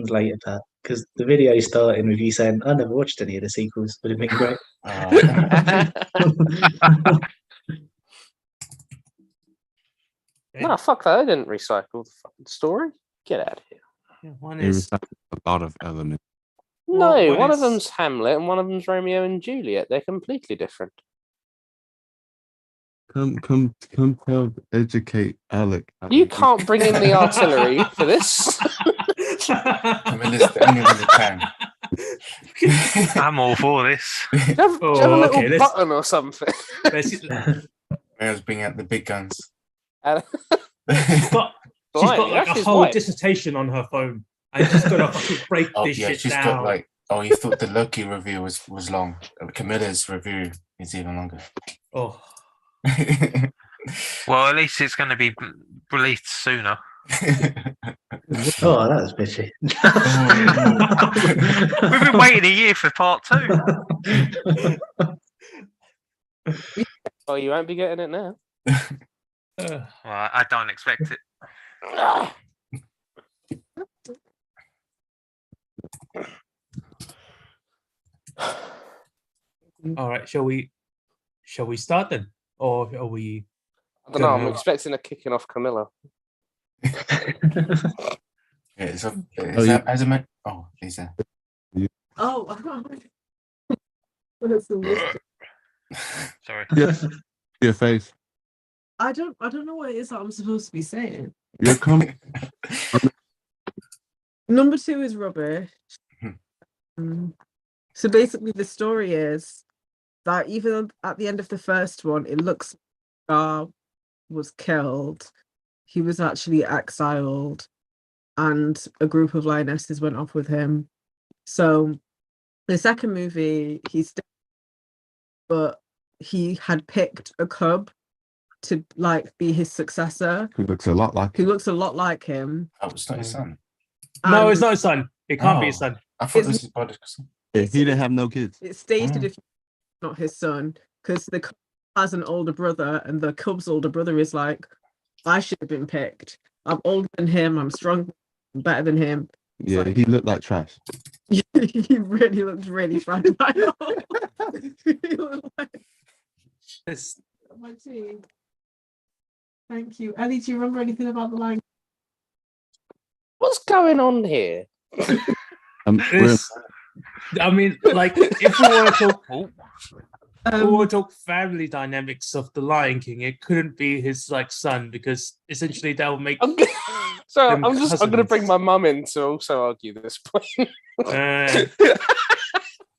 seconds later, Pat, because the video starting with you saying, "I never watched any of the sequels," would have been great. No, fuck that. I didn't recycle the fucking story. Get out of here. Yeah, one They is recycled a lot of elements. Well, No, one one of is- them's Hamlet and one of them's Romeo and Juliet. They're completely different. Come, educate Alec. You can't bring in the artillery for this. Camilla's the only one that can. I'm all for this. Do you have a Oh, little okay, this- button or something? Maria's bringing out the big guns. And- she's got Blimey, like that's a his whole wife. dissertation on her phone, and she's got to fucking break Oh this yeah, shit she's down. got like. Oh, you thought the Loki review was long. Camilla's review is even longer. Oh, Well, at least it's going to be released sooner. Oh, that was bitchy. We've been waiting a year for part 2. Oh, you won't be getting it now. Well, I don't expect it. all right. Shall we start then, or are we? I don't know. I'm Dunno. expecting a kicking off Camilla. Yeah, is Oh, that as a man? Oh, Lisa. Oh, What is the list? Sorry. Your face. I don't know what it is that I'm supposed to be saying. You're coming. Number 2 is rubbish. So basically, the story is that even at the end of the first one, it looks like Scar was killed. He was actually exiled, and a group of lionesses went off with him. So the second movie, but he had picked a cub to like be his successor, Who looks a lot like. who looks a lot like him. Oh, it's not his son. No, it's And not his son. It can't be his Oh. son. I thought It's- this was Bodica's son. Yeah, he didn't have no kids. It's stated Oh. if not his son, because the cub has an older brother, and the cub's older brother is like, I should have been picked. I'm older than him. I'm stronger, I'm better than him. Yeah, like- he looked like trash. He really looked really fragile. He looked like It's, my team. Thank you, Ellie. Do you remember anything about the line? What's going on here? We're- it's, I mean, like if we want to talk, Oh, if we want to talk family dynamics of the Lion King, it couldn't be his like son, because essentially that would make. So Them I'm going to cousins. bring my mum in to also argue this point. Uh,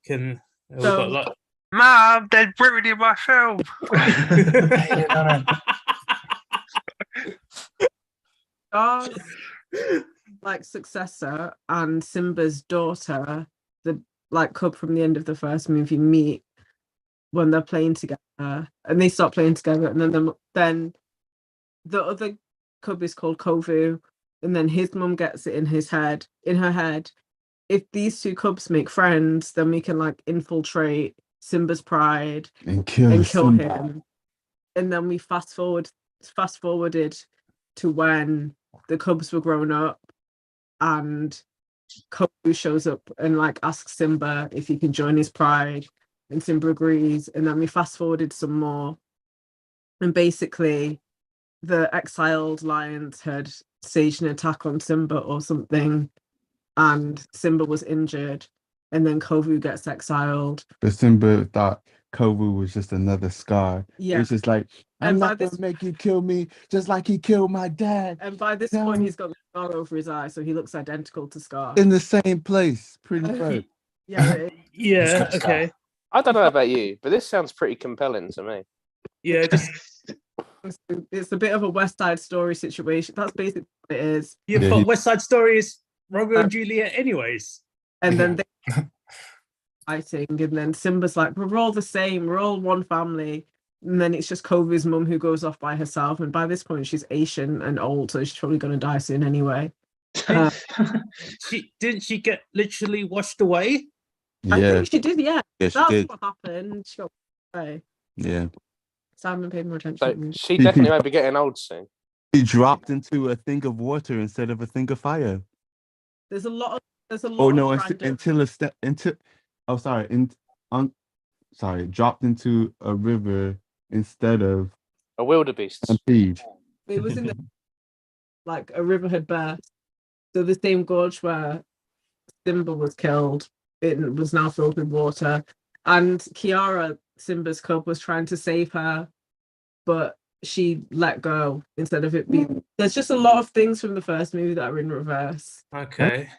can we've So- got like, Mum, they're ruining my film. Scar's like successor and Simba's daughter, the like cub from the end of the first movie, meet when they're playing together, and they start playing together, and then the other cub is called Kovu, and then his mum gets it in her head. If these two cubs make friends, then we can like infiltrate Simba's pride and kill, and kill Simba. him. And then we fast forwarded to when the cubs were grown up, and Kovu shows up and like asks Simba if he can join his pride, and Simba agrees. And then we fast forwarded some more, and basically the exiled lions had staged an attack on Simba or something, and Simba was injured, and then Kovu gets exiled. But Simba thought Kovu was just another scar. Yeah. It's just like, I'm And by not this- gonna make you kill me just like he killed my dad. And by this No. point, he's got the scar over his eye, so he looks identical to Scar. In the same place, pretty much. Yeah, it- yeah, It's got okay, I don't know about you, but this sounds pretty compelling to me. yeah, just it's a bit of a West Side Story situation. That's basically what it is. yeah. Yeah, But he- West Side Story is Romeo and Juliet, anyways. And then they fighting, and then Simba's like, "We're all the same. We're all one family." And then it's just Kovu's mum who goes off by herself. And by this point, she's Asian and old, so she's probably going to die soon anyway. Uh, Didn't she get literally washed away? I Yeah, think she did, yeah. yeah, she That's did. what happened. She got away. Yeah. Simon paid more attention. So to me. she definitely might be getting old soon. He dropped into a thing of water instead of a thing of fire. There's a lot of There's a lot. Oh of no, random- until a step into. Oh, sorry. Dropped into a river instead of A wildebeest. stampede. It was in the like a river had burst. So the same gorge where Simba was killed, it was now filled with water. And Kiara, Simba's cub, was trying to save her, but she let go instead of it being. There's just a lot of things from the first movie that are in reverse. Okay.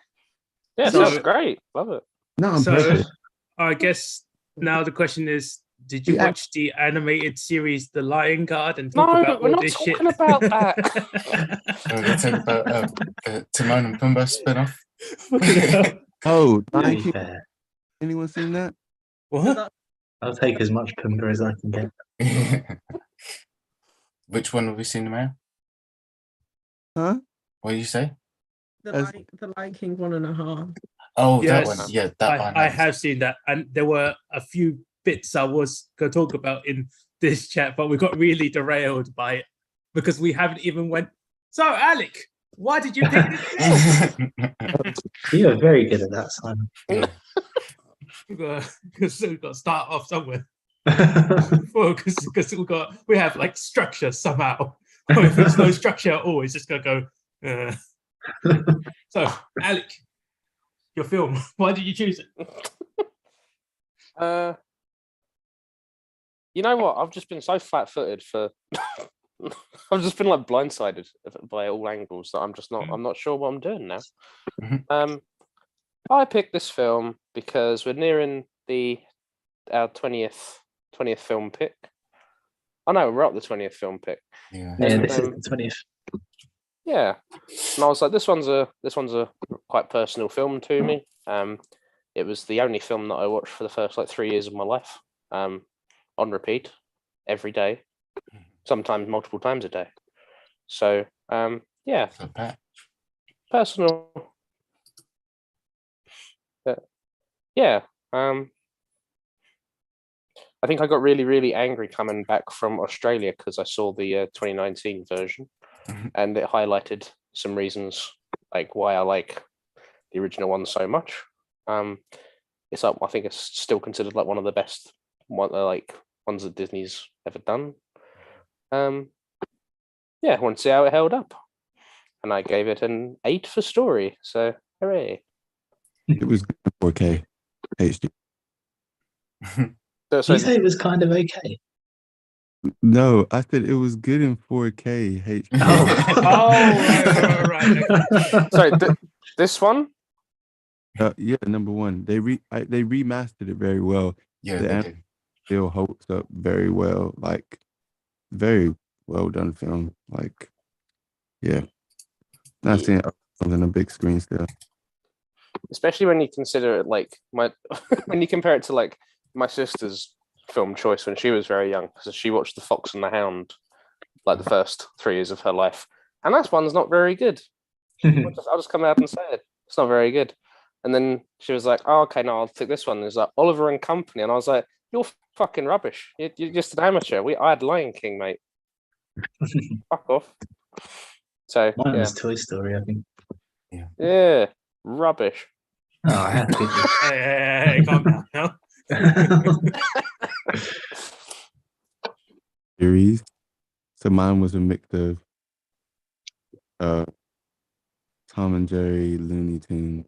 Yeah, So- sounds great. Love it. Not on So purpose. I guess now the question is, did you Yeah. watch the animated series The Lion Guard and talk No, about we're all not this shit? talking about that. We're going to talk about the Timon and Pumbaa spin-off. Oh, To Lion be King. fair, Anyone seen that? What? I'll take as much Pumbaa as I can get. Which one have we seen, Mayor? Huh? What did you say? As- The Lion King 1.5. Oh, that Yes. one. Yeah, that one. I have seen that, and there were a few bits I was going to talk about in this chat, but we got really derailed by it because we haven't even went. So, Alec, why did you pick this film? You are very good at that, Simon. Because we've got to start off somewhere. Because we have like structure somehow. Or if there's no structure at all, it's just gonna go. So, Alec, your film. Why did you choose it? You know what? I've just been so flat-footed for. I've just been like blindsided by all angles that I'm just not. I'm not sure what I'm doing now. Mhm. I picked this film because we're nearing our 20th film pick. Oh no, we're up the 20th film pick. Yeah. Yeah, And, this is the 20th. Yeah, and I was like, this one's a quite personal film to me. It was the only film that I watched for the first like 3 years of my life, on repeat, every day, sometimes multiple times a day. So yeah, So, Pat. personal. Yeah, I think I got really, really angry coming back from Australia because I saw the 2019 version, Mhm. and it highlighted some reasons like why I like the original one so much. It's up. I think it's still considered like one of the best ones that Disney's ever done. Yeah, I want to see how it held up, and I gave it an 8 for story. So hooray! It was 4K HD. So, You say it was kind of okay. No, I said it was good in 4K HD. Oh, right. sorry, this one. Yeah, number one. They remastered it very well. Yeah, The they an- did. Still holds up very well. Like, very well done film. Like, yeah. Not seeing it on a big screen still. Especially when you consider it like when you compare it to like my sister's film choice when she was very young, because she watched The Fox and the Hound like the first 3 years of her life, and that one's not very good. I'll just come out and say it. It's not very good. And then she was like, "Oh, okay, no, I'll take this one." There's like Oliver and Company, and I was like, "You're fucking rubbish. You're just an amateur. I had Lion King, mate. Fuck off." So Mine yeah, was Toy Story, I think. yeah, rubbish. Oh, I had to. Hey, calm down now. Series. So mine was a mix of Tom and Jerry, Looney Tunes.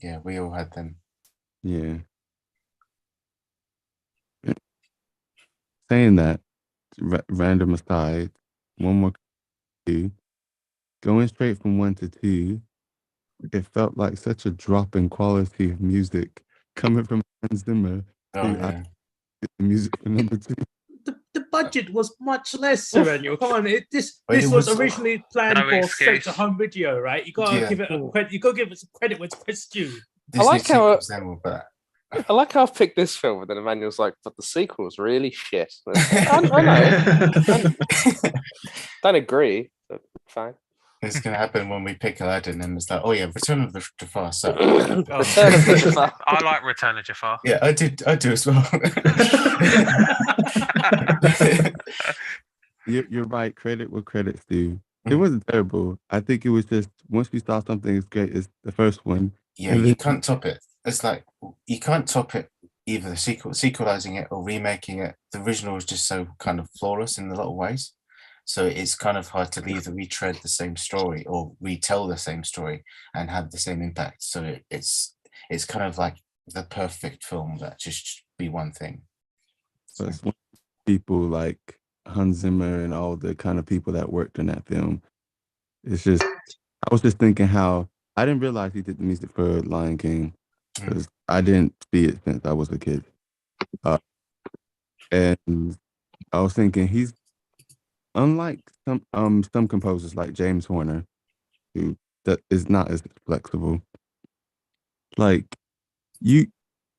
Yeah, we all had them. Yeah. Saying that, random aside, one more two. Going straight from 1 to 2, it felt like such a drop in quality of music coming from Hans Zimmer. Oh, Dude, yeah. The music for number 2. The budget was much less, Sereno. Come on, this But it was was- originally planned No for straight excuse. to home video, right? You gotta Yeah. give it you gotta give it some credit where it's due. Disney like how sequels then were better. I like how I've picked this film, and then Emmanuel's like, "But the sequel's really shit." I know. Don't agree, but fine. It's gonna happen when we pick Aladdin, and it's like, oh yeah, Return of the Jafar. So Return of the Jafar. I like Return of Jafar. yeah, I do as well. You're right. Credit where credit's due. It wasn't terrible. I think it was just once you saw something as great as the first one. Yeah, and you then- can't top it. It's like you can't top it either the sequelizing it or remaking it. The original was just so kind of flawless in a lot of ways. So it's kind of hard to either retread the same story or retell the same story and have the same impact. So it's kind of like the perfect film that just be one thing. So it's one people like Hans Zimmer and all the kind of people that worked on that film. It's just, I was just thinking how I didn't realize he did the music for Lion King because I didn't see it since I was a kid. And I was thinking he's unlike some composers like James Horner, who that is not as flexible. Like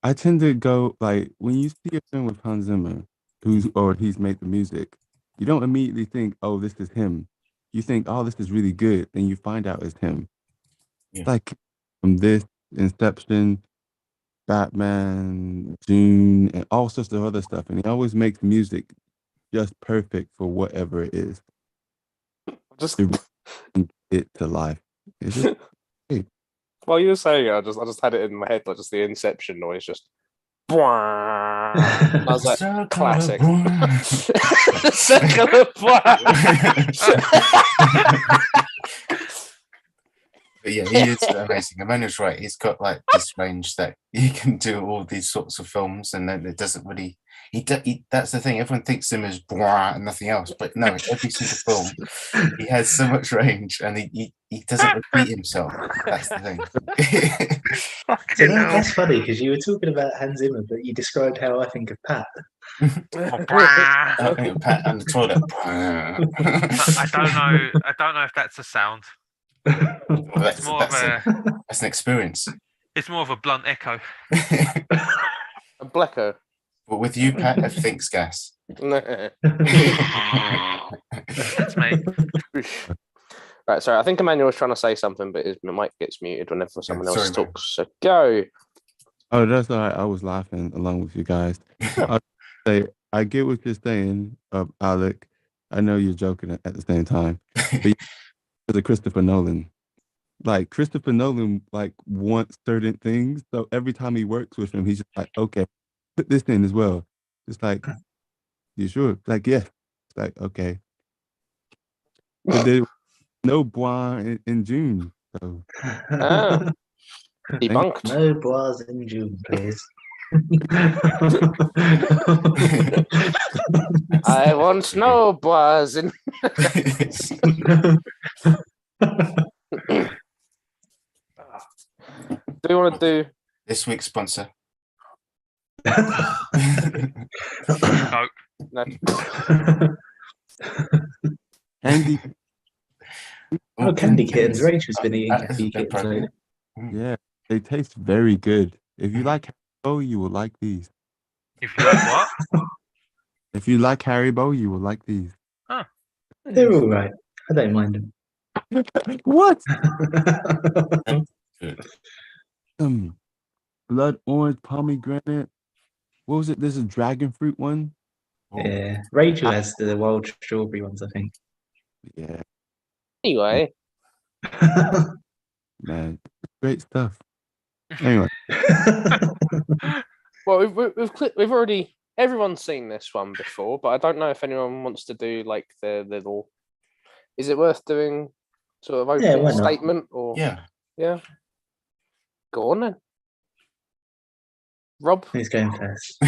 I tend to go like when you see a film with Hans Zimmer, he's made the music, you don't immediately think, oh, this is him. You think, oh, this is really good, and you find out it's him. Yeah. Like from this Inception, Batman, Dune, and all sorts of other stuff, and he always makes music just perfect for whatever it is. Just To bring it to life. It's just while you were saying it, I just had it in my head, like just the Inception noise, just. I was like, Circle of classic. Life. Circle of But yeah, he is amazing. Emmanuel's right. He's got like this range that he can do all these sorts of films, and then it doesn't really. That's the thing. Everyone thinks him as blah and nothing else, but no. Every single film, he has so much range, and he doesn't repeat himself. That's the thing. So Fucking hell. that's funny because you were talking about Hans Zimmer, but you described how I think of Pat. Oh, brah. I think Pat and the toilet. I don't know if that's a sound. That's, More of that's, a, that's an experience. it's more of a blunt echo. A Blecko. But with you, Pat, everything's gas. That's me. Right, sorry. I think Emmanuel was trying to say something, but his mic gets muted whenever someone else sorry, man. talks. So go. oh, that's all right. I was laughing along with you guys. I get what you're saying, Alec. I know you're joking at the same time. But the Christopher Nolan. Like Christopher Nolan like wants certain things. So every time he works with him, he's just like, okay, put this in as well. It's like, you sure? Like, yeah. It's like, okay. But there was no Bois in June. So Ah. Debunked. No bois in June, please. I want no boys in. Do you want to do? This week's sponsor. Coke. No. Andy, Oh, candy kittens. Rachel's been eating That is candy a good kittens lately. program. yeah, they taste very good. If you like Haribo, you will like these. If you like what? If you like Haribo, you will like these. They're all right. I don't mind them. What? Good. Blood orange pomegranate. What was it? There's a dragon fruit one. Yeah, Rachel has the wild strawberry ones, I think. Yeah, Anyway, man, great stuff. Anyway, well, we've already everyone's seen this one before, but I don't know if anyone wants to do like the little. Is it worth doing sort of Yeah, opening why not? statement or Yeah. Go on then, Rob. Who's going first?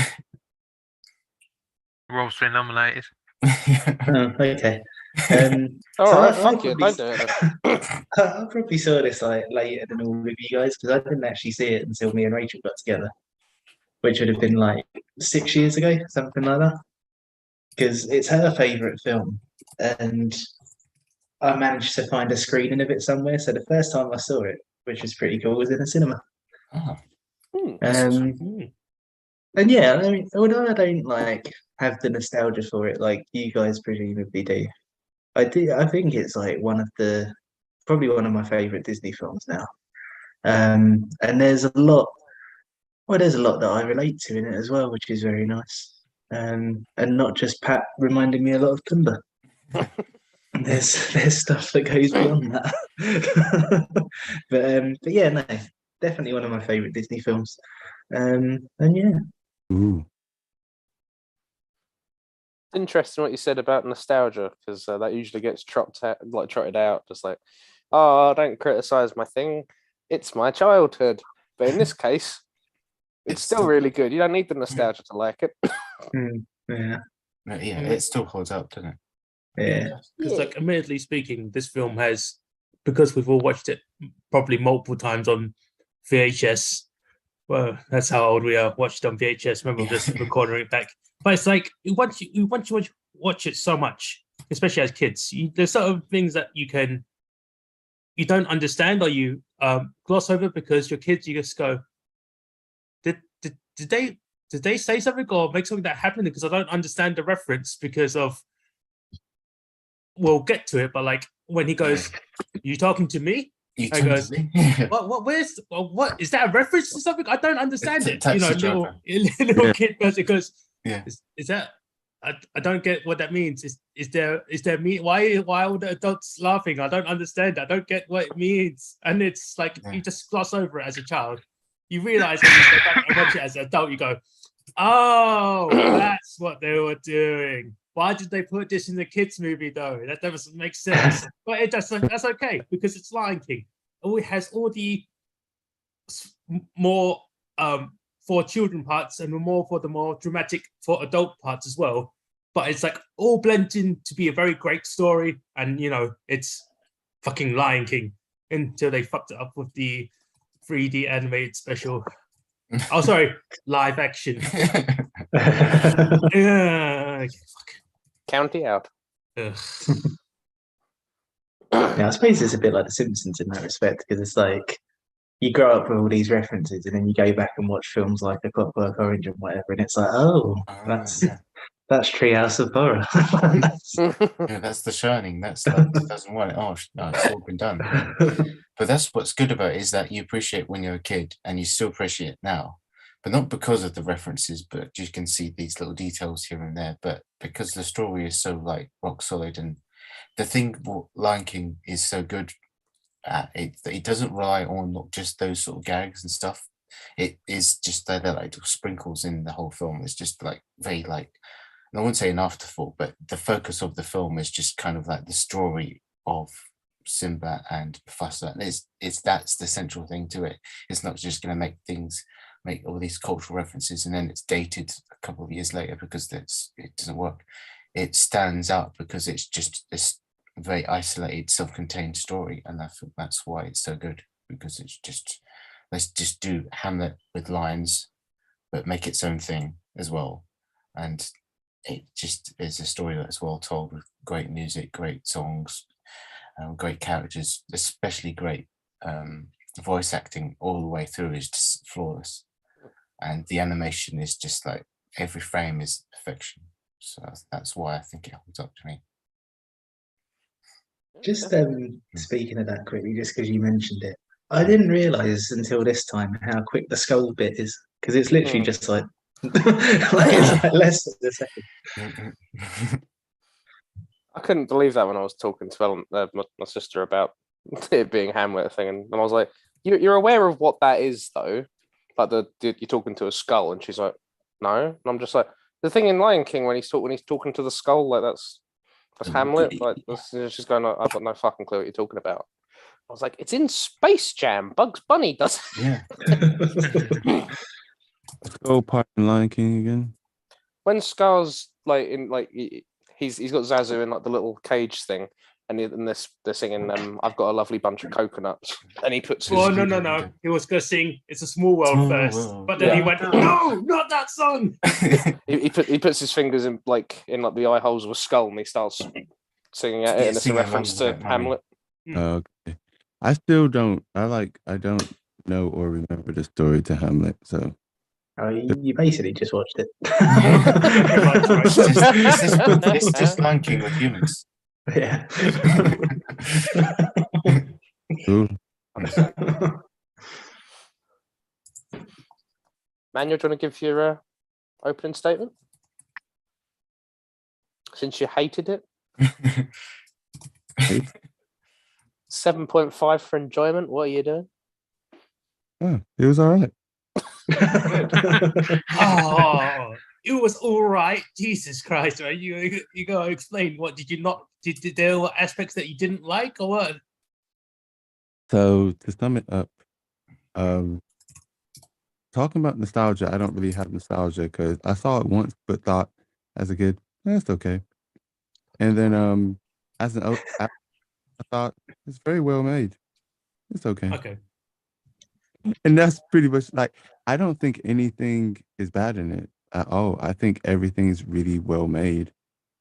Rob's been nominated. Oh, okay. All So right, I fuck you, probably- don't do it. I probably saw this like later than all of you guys because I didn't actually see it until me and Rachel got together, which would have been like 6 years ago, something like that. Because it's her favourite film, and I managed to find a screening of it somewhere. So the first time I saw it, which was pretty cool, was in a cinema. Oh, And yeah, I mean, although I don't like have the nostalgia for it like you guys presumably do, I do. I think it's like probably one of my favorite Disney films now. And there's a lot. Well, there's a lot that I relate to in it as well, which is very nice. And not just Pat reminding me a lot of Pumbaa. there's stuff that goes beyond that. But yeah, no, definitely one of my favorite Disney films. And yeah, Ooh. Interesting what you said about nostalgia, because that usually gets trotted out, just like, oh, don't criticize my thing. It's my childhood. But in this case, it's still really good. You don't need the nostalgia to like it. yeah, Yeah, it still holds up, doesn't it? yeah. Because, like, admittedly speaking, this film has, because we've all watched it probably multiple times on VHS. Well, that's how old we are. Watched on VHS. Remember, just recording it back. But it's like once you watch it so much, especially as kids, there's certain things that you don't understand, or you gloss over because you're kids. You just go, did they say something or make something that happened? Because I don't understand the reference because of. We'll get to it, but like when he goes, "You talking to me?" You I talking goes, to me? what is that a reference to something? I don't understand it. You know, Taxi driver. little kid person goes, Yeah. Is that? I don't get what that means. Is there me? Why are the adults laughing? I don't understand. I don't get what it means. And it's like you just gloss over it as a child. You realize when you go back and watch it as an adult, you go, oh, that's what they were doing. Why did they put this in the kids' movie though? That doesn't make sense. But it doesn't. That's okay because it's Lion King. Oh, it has all the more for children parts and more for the more dramatic for adult parts as well. But it's like all blended in to be a very great story, and you know it's fucking Lion King until they fucked it up with the 3D animated special. Oh, sorry, live action. Yeah, okay, fuck. County out. Ugh. Yeah, I suppose it's a bit like The Simpsons in that respect because it's like you grow up with all these references and then you go back and watch films like A Clockwork Orange and whatever, and it's like, oh, that's Treehouse of Horror. Yeah, that's The Shining. That's like 2001. Oh no, it's all been done. But that's what's good about it is that you appreciate when you're a kid and you still appreciate it now. But not because of the references, but you can see these little details here and there. But because the story is so like rock solid, and the thing what Lion King is so good at it doesn't rely on not just those sort of gags and stuff. It is just they're like sprinkles in the whole film. It's just like very like I wouldn't say an afterthought, but the focus of the film is just kind of like the story of Simba and Mufasa. And that's the central thing to it. It's not just going to make all these cultural references and then it's dated a couple of years later because it doesn't work. It stands out because it's just this very isolated, self-contained story, and I think that's why it's so good because it's just let's just do Hamlet with lines, but make its own thing as well, and it just is a story that's well told with great music, great songs, great characters, especially great voice acting all the way through is just flawless. And the animation is just like every frame is perfection. So that's why I think it holds up to me. Just speaking of that quickly, just because you mentioned it, I didn't realize until this time how quick the skull bit is because it's literally just like, it's like less than a second. I couldn't believe that when I was talking to my sister about it being Hamlet thing, and I was like, "You're aware of what that is, though? Like you're talking to a skull," and she's like, "No," and I'm just like, "The thing in Lion King when he's talking to the skull, like that's Hamlet." Like she's going, "I've got no fucking clue what you're talking about." I was like, "It's in Space Jam. Bugs Bunny does." Yeah. Skull part in Lion King again. When Scar's like in like he's got Zazu in like the little cage thing, and they're singing "I've got a lovely bunch of coconuts," and he puts his Oh no! He was gonna sing "It's a Small World" first, but then he went, "No, not that song." he puts his fingers in the eye holes of a skull, and he starts singing at it, and it's a reference to Hamlet. Okay, I still don't. I don't know or remember the story to Hamlet, so. Oh, you basically just watched it. It's just Lion King with humans. Yeah. Cool. Manuel, do you want to give your opening statement? Since you hated it. Right? 7.5 for enjoyment. What are you doing? Oh, it was all right. Oh, it was all right. Jesus Christ, right? You gotta explain. What did you not? Did there were aspects that you didn't like, or what? So to sum it up, um, talking about nostalgia, I don't really have nostalgia because I saw it once, but thought as a kid, that's okay. And then as I thought it's very well made. It's okay. Okay. And that's pretty much like I don't think anything is bad in it at all. I think everything's really well made.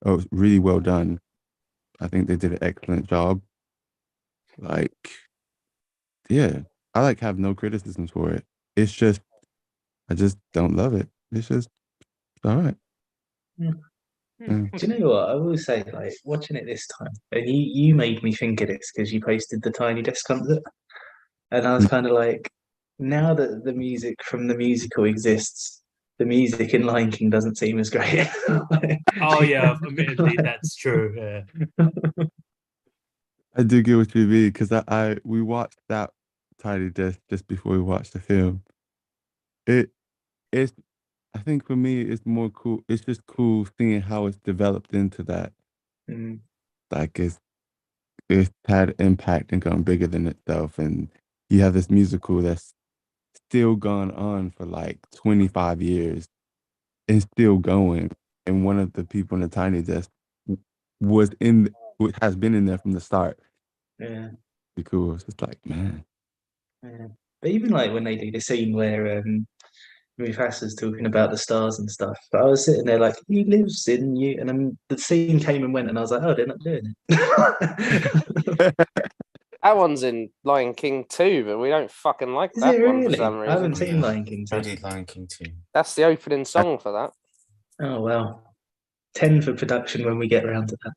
Oh, it's really well done. I think they did an excellent job. Like, yeah, I like have no criticisms for it. It's just I just don't love it. It's just all right. Hmm, Mm. Do you know what? I will say, like, watching it this time, and you made me think of this because you posted the Tiny Desk concert, and I was kind of like, now that the music from the musical exists, the music in Lion King doesn't seem as great. Oh yeah, admittedly, that's true. Yeah. I do get what you mean because we watched that Tiny Desk just before we watched the film. It's I think for me it's more cool. It's just cool seeing how it's developed into that. Mm, Like it's had impact and gone bigger than itself, and you have this musical that's still gone on for like 25 years and still going. And one of the people in the Tiny Desk was has been in there from the start. yeah, Be cool. It's just like, man. yeah. But even like when they do the scene where Mufasa's talking about the stars and stuff, but I was sitting there like, he lives in you, and then the scene came and went, and I was like, oh, they're not doing it. That one's in Lion King 2, but we don't fucking like Is that it one for really? some I haven't reason. seen Lion King I 2. did Lion King too. That's the opening song for that. Oh well, 10 for production when we get around to that.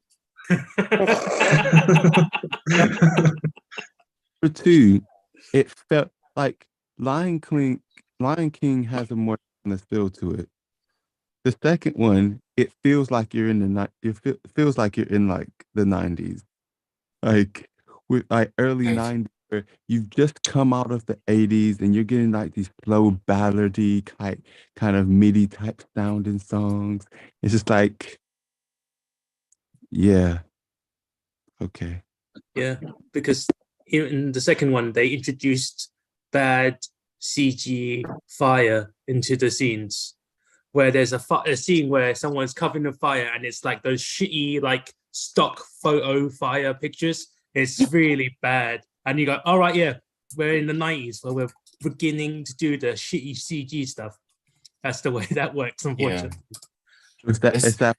For two, it felt like Lion King has a more timeless feel to it. The second one, it feels like you're in feels like you're in like the 90s. Like with like early Yes. 90s where you've just come out of the 80s and you're getting like these slow ballady kind of MIDI type sounding songs. It's just like, yeah, okay. Yeah, because in the second one they introduced bad CG fire into the scenes, where there's a scene where someone's covered in fire and it's like those shitty like stock photo fire pictures. It's really bad, and you go, all right, yeah, we're in the 90s where we're beginning to do the shitty CG stuff. That's the way that works, unfortunately. It's that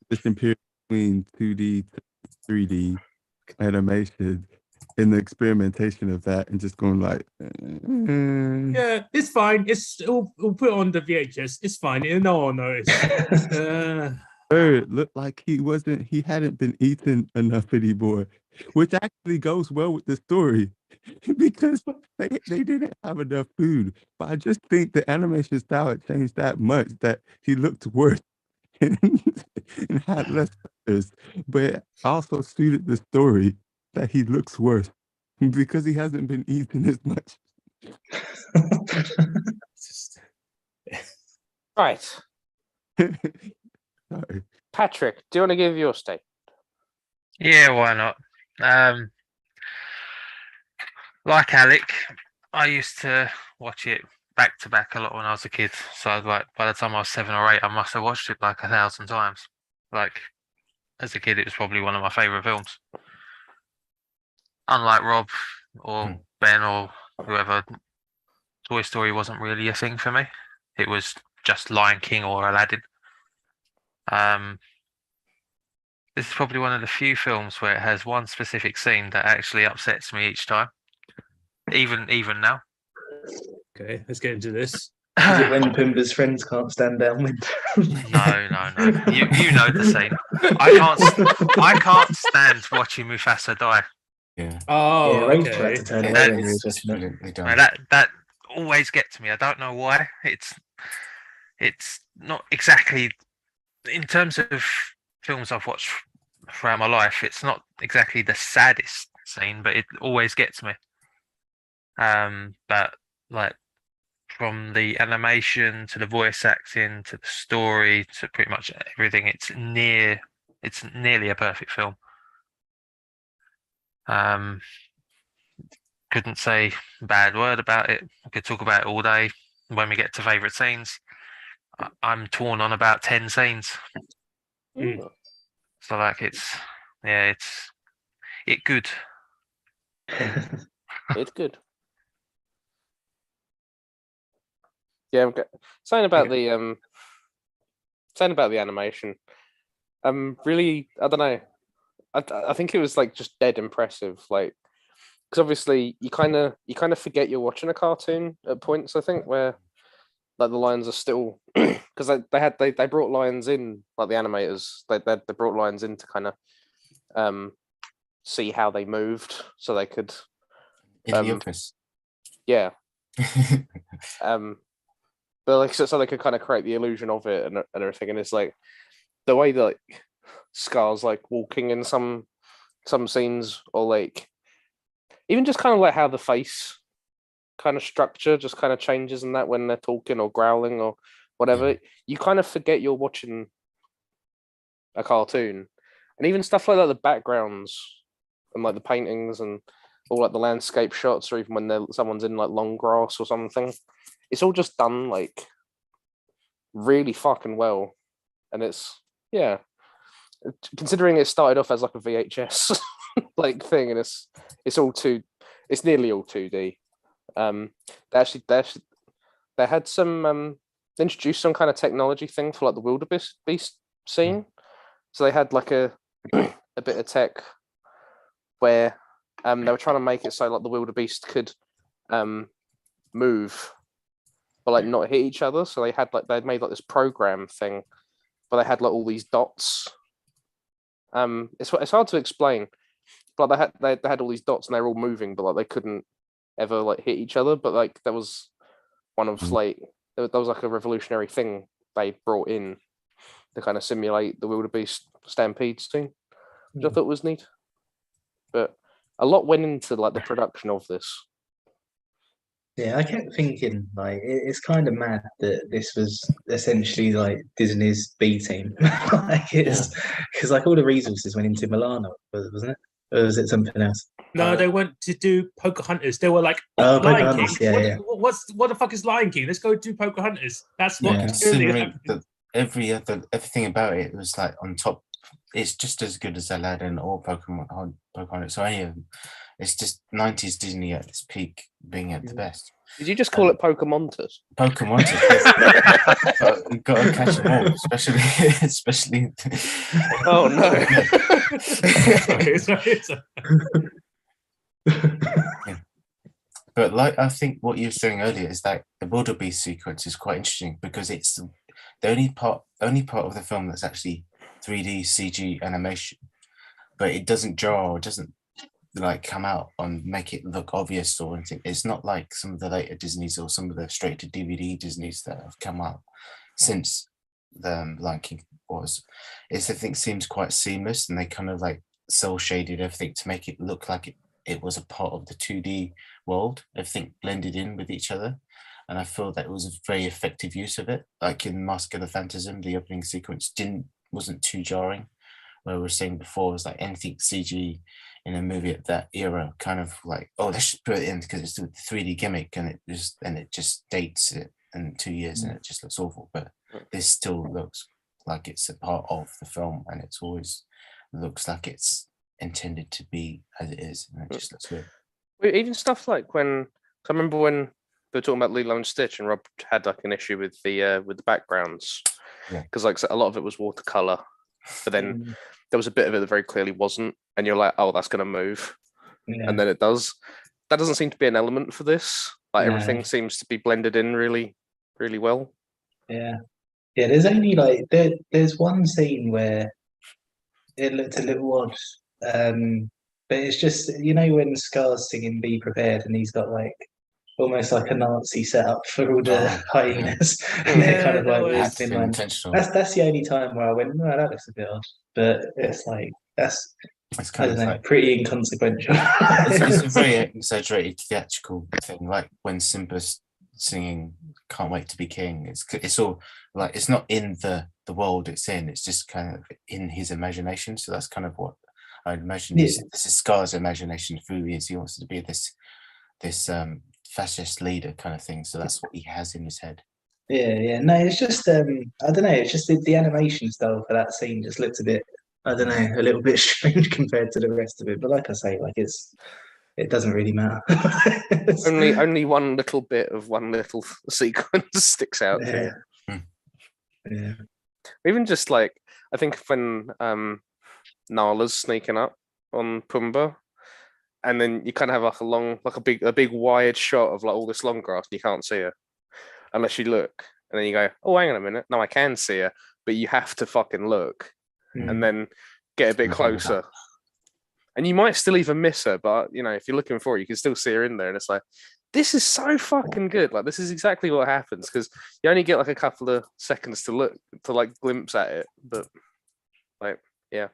this period between 2D to 3D animation and the experimentation of that and just going like Yeah, it's fine. We'll put it on the VHS. It's fine. No one knows. Bird looked like he hadn't been eating enough anymore, which actually goes well with the story because they didn't have enough food. But I just think the animation style had changed that much that he looked worse and had less feathers, but it also suited the story that he looks worse because he hasn't been eating as much. Right. Sorry. Patrick, do you want to give your state? Yeah, why not? Like Alec, I used to watch it back to back a lot when I was a kid. So like by the time I was 7 or 8, I must have watched it like 1,000 times. Like as a kid, it was probably one of my favorite films. Unlike Rob or Ben or whoever, Toy Story wasn't really a thing for me. It was just Lion King or Aladdin. This is probably one of the few films where it has one specific scene that actually upsets me each time, even now. Okay, let's get into this. Is it when Pumbaa's friends can't stand downwind? No. You know the scene. I can't stand watching Mufasa die. Yeah. Oh, Yeah, Rachel okay. had to turn Yeah, away when we were it's just brilliantly done. That always gets me. I don't know why. It's not exactly in terms of films I've watched throughout my life. It's not exactly the saddest scene, but it always gets me. But like from the animation to the voice acting to the story to pretty much everything, it's nearly a perfect film. Couldn't say a bad word about it. I could talk about it all day. When we get to favorite scenes, I'm torn on about 10 scenes. Mm. So like it's good. It's good. Yeah, saying about the animation. Really, I don't know. I think it was like just dead impressive. Like, because obviously you kind of forget you're watching a cartoon at points. I think where like the lines are still because they brought lines in, like the animators they brought lines in to kind of see how they moved so they could In the office. yeah but like so they could kind of create the illusion of it and everything. And it's like the way that like Scar's like walking in some scenes, or like even just kind of like how the face kind of structure just kind of changes in that when they're talking or growling or whatever. You kind of forget you're watching a cartoon. And even stuff like that, the backgrounds and like the paintings and all like the landscape shots, or even when someone's in like long grass or something, it's all just done like really fucking well. And it's considering it started off as like a VHS like thing, and it's nearly all 2D. They had some they introduced some kind of technology thing for like the wildebeest scene. So they had like a bit of tech where they were trying to make it so like the wildebeest could move but like not hit each other. So they'd made like this program thing, but they had like all these dots. It's hard to explain, but they had all these dots and they were all moving, but like they couldn't ever like hit each other. But like that was one of like that was like a revolutionary thing they brought in to kind of simulate the wildebeest stampede scene, which I thought was neat. But a lot went into like the production of this. Yeah, I kept thinking like it's kind of mad that this was essentially like Disney's B team. Like it's because like all the resources went into Milano, wasn't it? Or was it something else? No, they went to do Pocahontas. They were like, Oh, Lion Pocahontas, King. yeah. What the fuck is Lion King? Let's go do Pocahontas. That's what Yeah. Considering that everything about it was like on top. It's just as good as Aladdin or Pocahontas or any of them. It's just 90s Disney at its peak, being at the best. Did you just call it Pokemontas? Pokemontas. You've got to catch them all, especially. Oh no! But like I think what you were saying earlier is that the wildebeest sequence is quite interesting because it's the only part of the film that's actually 3D CG animation, but it doesn't jar or doesn't like come out and make it look obvious or anything. It's not like some of the later Disneys or some of the straight to DVD Disneys that have come out since the Lion King was. I think seems quite seamless, and they kind of like cel shaded everything to make it look like it was a part of the 2D world. Everything blended in with each other. And I feel that it was a very effective use of it. Like in Mask of the Phantasm, the opening sequence wasn't too jarring. Where we were saying before, it was like anything CG in a movie at that era, kind of like, oh, let's just put it in because it's the 3D gimmick, and it just dates it in 2 years, and it just looks awful. But this still looks like it's a part of the film, and it's always looks like it's intended to be as it is, and it just looks good. Even stuff like when I remember when they were talking about Lilo and Stitch, and Rob had like an issue with the backgrounds, because like a lot of it was watercolor, but then there was a bit of it that very clearly wasn't, and you're like, oh, that's going to move, and then it does. That doesn't seem to be an element for this. Like everything seems to be blended in really, really well. Yeah. There's only like there's one scene where it looked a little odd, but it's just when Scar's singing "Be Prepared" and he's got like almost like a Nazi setup for all the hyenas, and they're kind of like walking in line. Intentional. That's the only time where I went, no, that looks a bit odd. But it's like That's It's I kind don't of know, like pretty inconsequential. it's a very exaggerated theatrical thing, like when Simba's singing "Can't Wait to Be King." It's all like it's not in the world it's in. It's just kind of in his imagination. So that's kind of what I imagine. This is Scar's imagination of who he is. He wants to be this fascist leader kind of thing. So that's what he has in his head. Yeah. No, it's just I don't know. It's just the animation style for that scene just looks a bit, I don't know, a little bit strange compared to the rest of it. But like I say, like it doesn't really matter. Only one little bit of one little sequence sticks out to you. Yeah. Even just like I think when Nala's sneaking up on Pumbaa, and then you kind of have like a big wide shot of like all this long grass, and you can't see her unless you look, and then you go, oh, hang on a minute, no, I can see her, but you have to fucking look, and then get a bit closer, and you might still even miss her, but you know, if you're looking for her, you can still see her in there, and it's like, this is so fucking good. Like, this is exactly what happens, because you only get like a couple of seconds to look, to like glimpse at it, but like, yeah.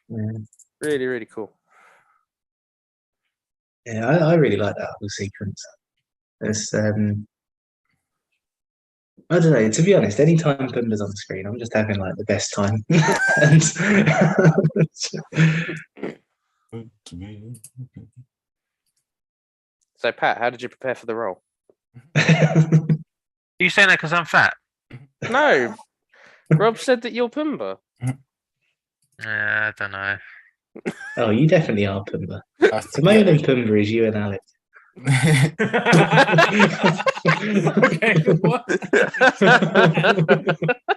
Really, really cool. Yeah, I really like that whole sequence. It's I don't know, to be honest, anytime Pumbaa's on the screen, I'm just having like the best time. So, Pat, how did you prepare for the role? Are you saying that because I'm fat? No, Rob said that you're Pumbaa. I don't know. Oh, you definitely are Pumbaa. Timon and Pumbaa is you and Alec. Okay, what?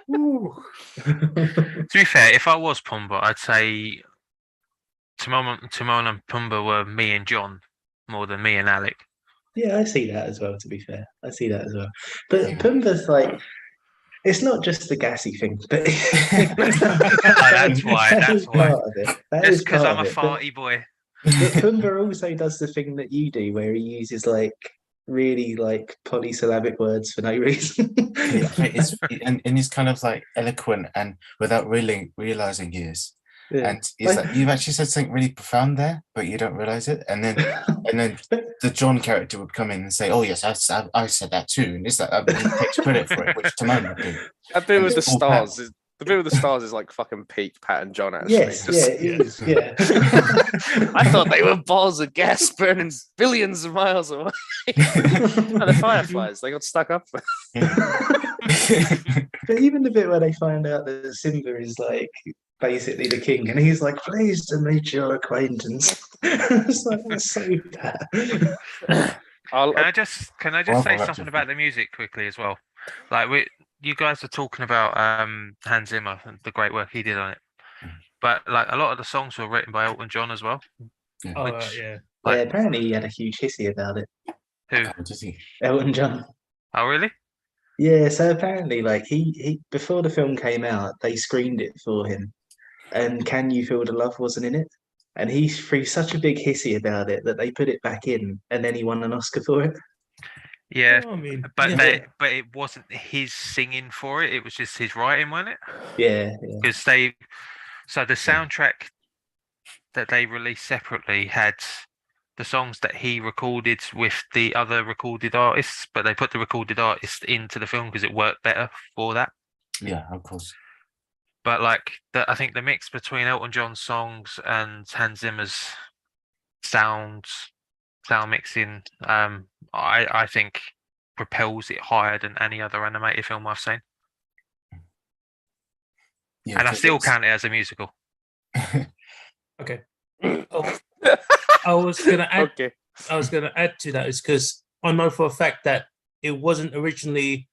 To be fair, if I was Pumbaa, I'd say Timon and Pumbaa were me and John more than me and Alec. Yeah, I see that as well, to be fair. I see that as well. But Pumbaa's like, it's not just the gassy thing, but That's why. That's why. part of it. That Just is because part I'm a of it. But farty boy. Pumbaa also does the thing that you do, where he uses like really like polysyllabic words for no reason. And he's kind of like eloquent and without really realizing he is. Yeah. And he's like, you've actually said something really profound there, but you don't realize it. And then the John character would come in and say, "Oh yes, I said that too." And it's like he takes credit for it, which Timon would do. That bit with the it's all Pat. stars. The bit with the stars is like fucking peak Pat and John. Actually, Yes, Just- yeah, it is. Yeah. I thought they were balls of gas burning billions of miles away. No, the fireflies, they got stuck up. But even the bit where they find out that Simba is like basically the king, and he's like, "Pleased to meet your acquaintance." It's like, that's so bad. I'll- Can I just Well, say that's something a- about the music quickly as well? Like you guys are talking about Hans Zimmer and the great work he did on it, but like a lot of the songs were written by Elton John as well. Oh, Which- yeah. Yeah, Like, apparently he had a huge hissy about it. who? Oh, does he? Elton John. Oh, really? Yeah, so apparently, like he before the film came out, they screened it for him, and "Can You Feel the Love" wasn't in it, and he threw such a big hissy about it that they put it back in, and then he won an Oscar for it. Yeah. Oh, I mean, But yeah. but it wasn't his singing for it. It was just his writing, wasn't it? Yeah, Because so the soundtrack that they released separately had the songs that he recorded with the other recorded artists, but they put the recorded artist into the film because it worked better for that. Yeah, of course. But like I think the mix between Elton John's songs and Hans Zimmer's sound mixing, I think propels it higher than any other animated film I've seen. Yeah, And I 'cause still it's- count it as a musical. Okay. Oh, I was gonna add. okay. I was gonna add to that is because I know for a fact that it wasn't originally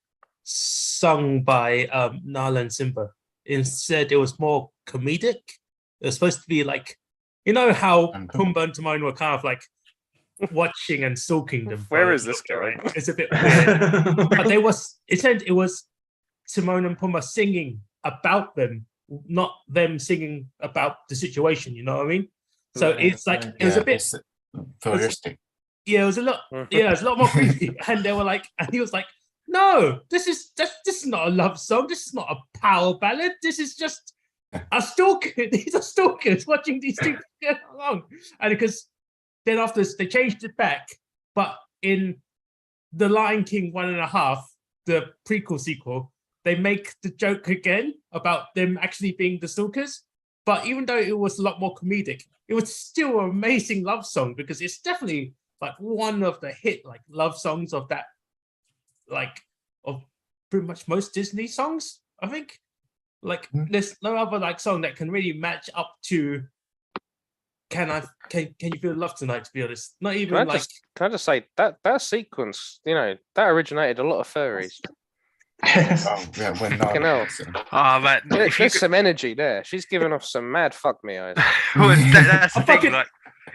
sung by Nala and Simba. Instead, it was more comedic. It was supposed to be like, you know how And Pumbaa and Timon were kind of like watching and stalking them. Where for is this a going? right? It's a bit weird. But it was Timon and Pumbaa singing about them, not them singing about the situation. You know what I mean? So Right, it's like right. it was a bit. it's voyeuristic. Yeah, it was a lot. Yeah, it was a lot more creepy. And they were like, and he was like, "No, this is not a love song. This is not a power ballad. This is just are stalkers. These are stalkers watching these two get along, and because then after this, they changed it back, but in The Lion King 1.5, the prequel sequel, they make the joke again about them actually being the stalkers. But even though it was a lot more comedic, it was still an amazing love song because it's definitely like one of the hit like love songs of that, like of pretty much most Disney songs. I think like there's no other like song that can really match up to can you feel love tonight, to be honest. Not even Can I just say that sequence, that originated a lot of furries. Oh, yeah, when Fucking hell. Oh man, There's some energy there. She's giving off some mad fuck me eyes. Well, that's the I'm thing. fucking- Like,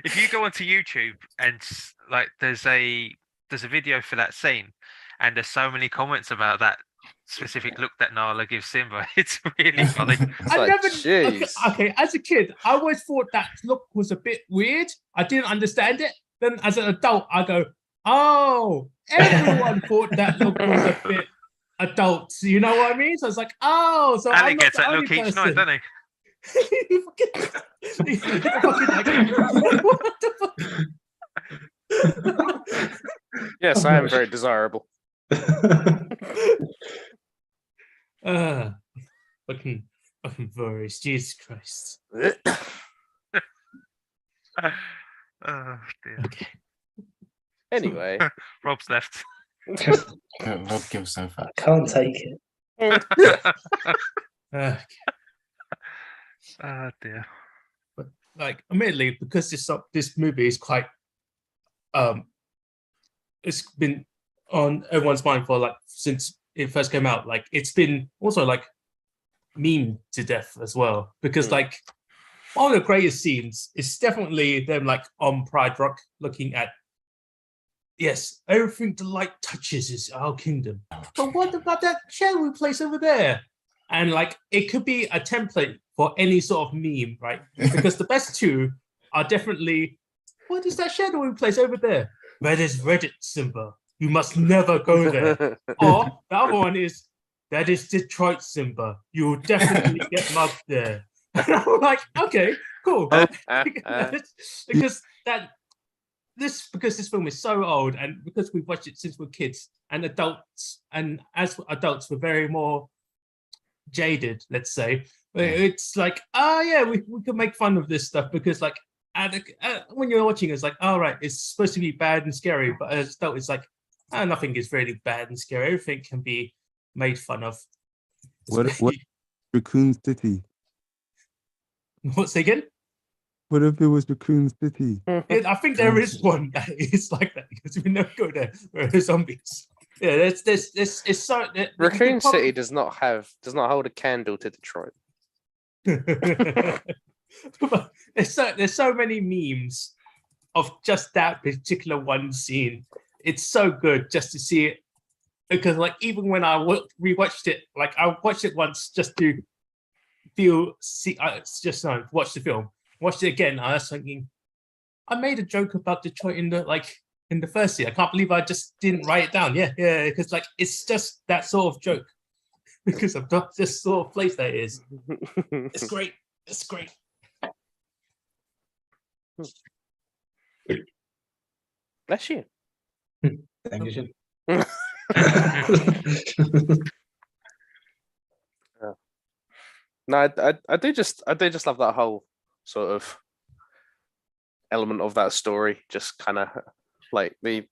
if you go onto YouTube and like, there's a video for that scene, and there's so many comments about that specific look that Nala gives Simba. It's really funny. It's I like, never jeez. okay, as a kid, I always thought that look was a bit weird. I didn't understand it. Then as an adult, I go, oh, everyone thought that look was a bit adult. You know what I mean? So it's like, oh, so I'm Alec not gets the that only look each person. night, doesn't he? What the fuck? Yes, I am very desirable. Fucking furries, Jesus Christ. Oh dear. Okay. Anyway. Rob's left. Rob gives no fuck. Can't take it. Uh, Oh dear. like admittedly, because this movie is quite it's been on everyone's mind for like since it first came out. Like it's been also like meme to death as well. Because like one of the greatest scenes is definitely them like on Pride Rock looking at yes, everything the light touches is our kingdom. But what about that shadowy place over there? And like it could be a template for any sort of meme, right? Because the best two are definitely what is that shadowy place over there? That is Reddit, Simba. You must never go there. Or the other one is that is Detroit, Simba. You will definitely get mugged there. And I'm like, okay, cool. because this film is so old, and because we've watched it since we're kids and adults, and as adults we're very more jaded, let's say. It's like, oh yeah, we can make fun of this stuff because like when you're watching it's like, all right, it's supposed to be bad and scary, but as adult it's like, nothing is really bad and scary. Everything can be made fun of. What Raccoon City? What's again? What if it was Raccoon City? I think there is one that is like that because we never go there where there's zombies. Yeah, it's so. Raccoon City does not hold a candle to Detroit. There's so many memes of just that particular one scene. It's so good just to see it because like even when I rewatched it, like I watched it once just to watch the film. Watched it again. I was thinking, I made a joke about Detroit in the first scene. I can't believe I just didn't write it down. Yeah, because like it's just that sort of joke because of this sort of place that it is. It's great. It's great. Bless you. Thank you. No, I do just love that whole sort of element of that story. Just kind of like I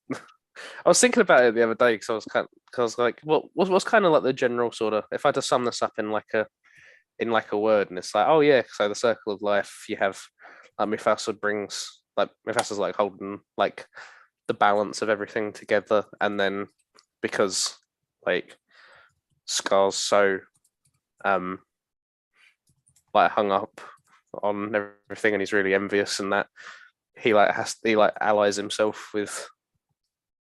was thinking about it the other day because I was like, what's kind of like the general sort of, if I had to sum this up in like a word, and it's like, oh yeah, so the circle of life, you have Mufasa's like holding like the balance of everything together, and then because like Scar's so like hung up on everything and he's really envious, and that he allies himself with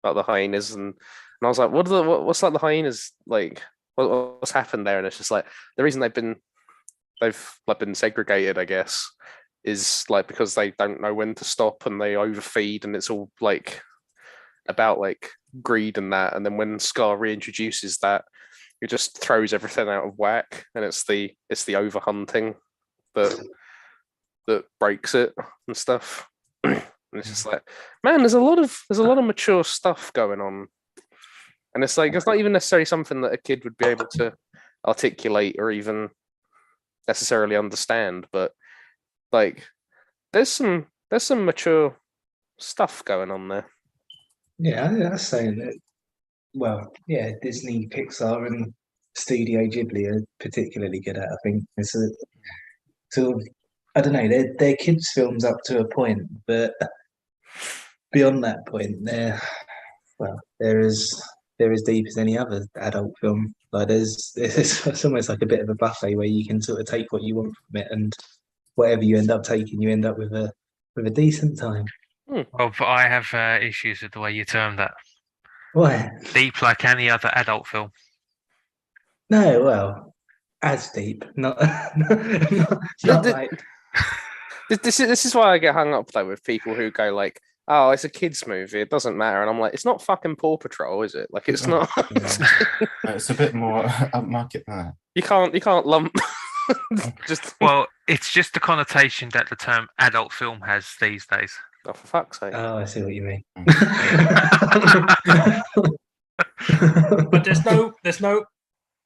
like the hyenas, and I was like, what's like the hyenas like, what's happened there? And it's just like the reason they've been segregated, I guess, is like because they don't know when to stop and they overfeed, and it's all like about like greed and that. And then when Scar reintroduces that, it just throws everything out of whack, and it's the overhunting that breaks it and stuff. And it's just like, man, there's a lot of mature stuff going on, and it's like it's not even necessarily something that a kid would be able to articulate or even necessarily understand, but like there's some mature stuff going on there. Yeah, I was saying that. Well, yeah, Disney, Pixar, and Studio Ghibli are particularly good at. I think it's a sort of, I don't know, they're kids' films up to a point, but beyond that point, they're as deep as any other adult film. Like it's almost like a bit of a buffet where you can sort of take what you want from it, and whatever you end up taking, you end up with a decent time. Well, but I have issues with the way you termed that. Why? Deep like any other adult film. No, well, as deep, not like. This is why I get hung up though with people who go like, "Oh, it's a kids' movie. It doesn't matter." And I'm like, "It's not fucking Paw Patrol, is it? Like, it's not." It's a bit more upmarket than that. You can't lump. Just Well, it's just the connotation that the term adult film has these days. oh, for fuck's sake. Oh, I see what you mean. But there's no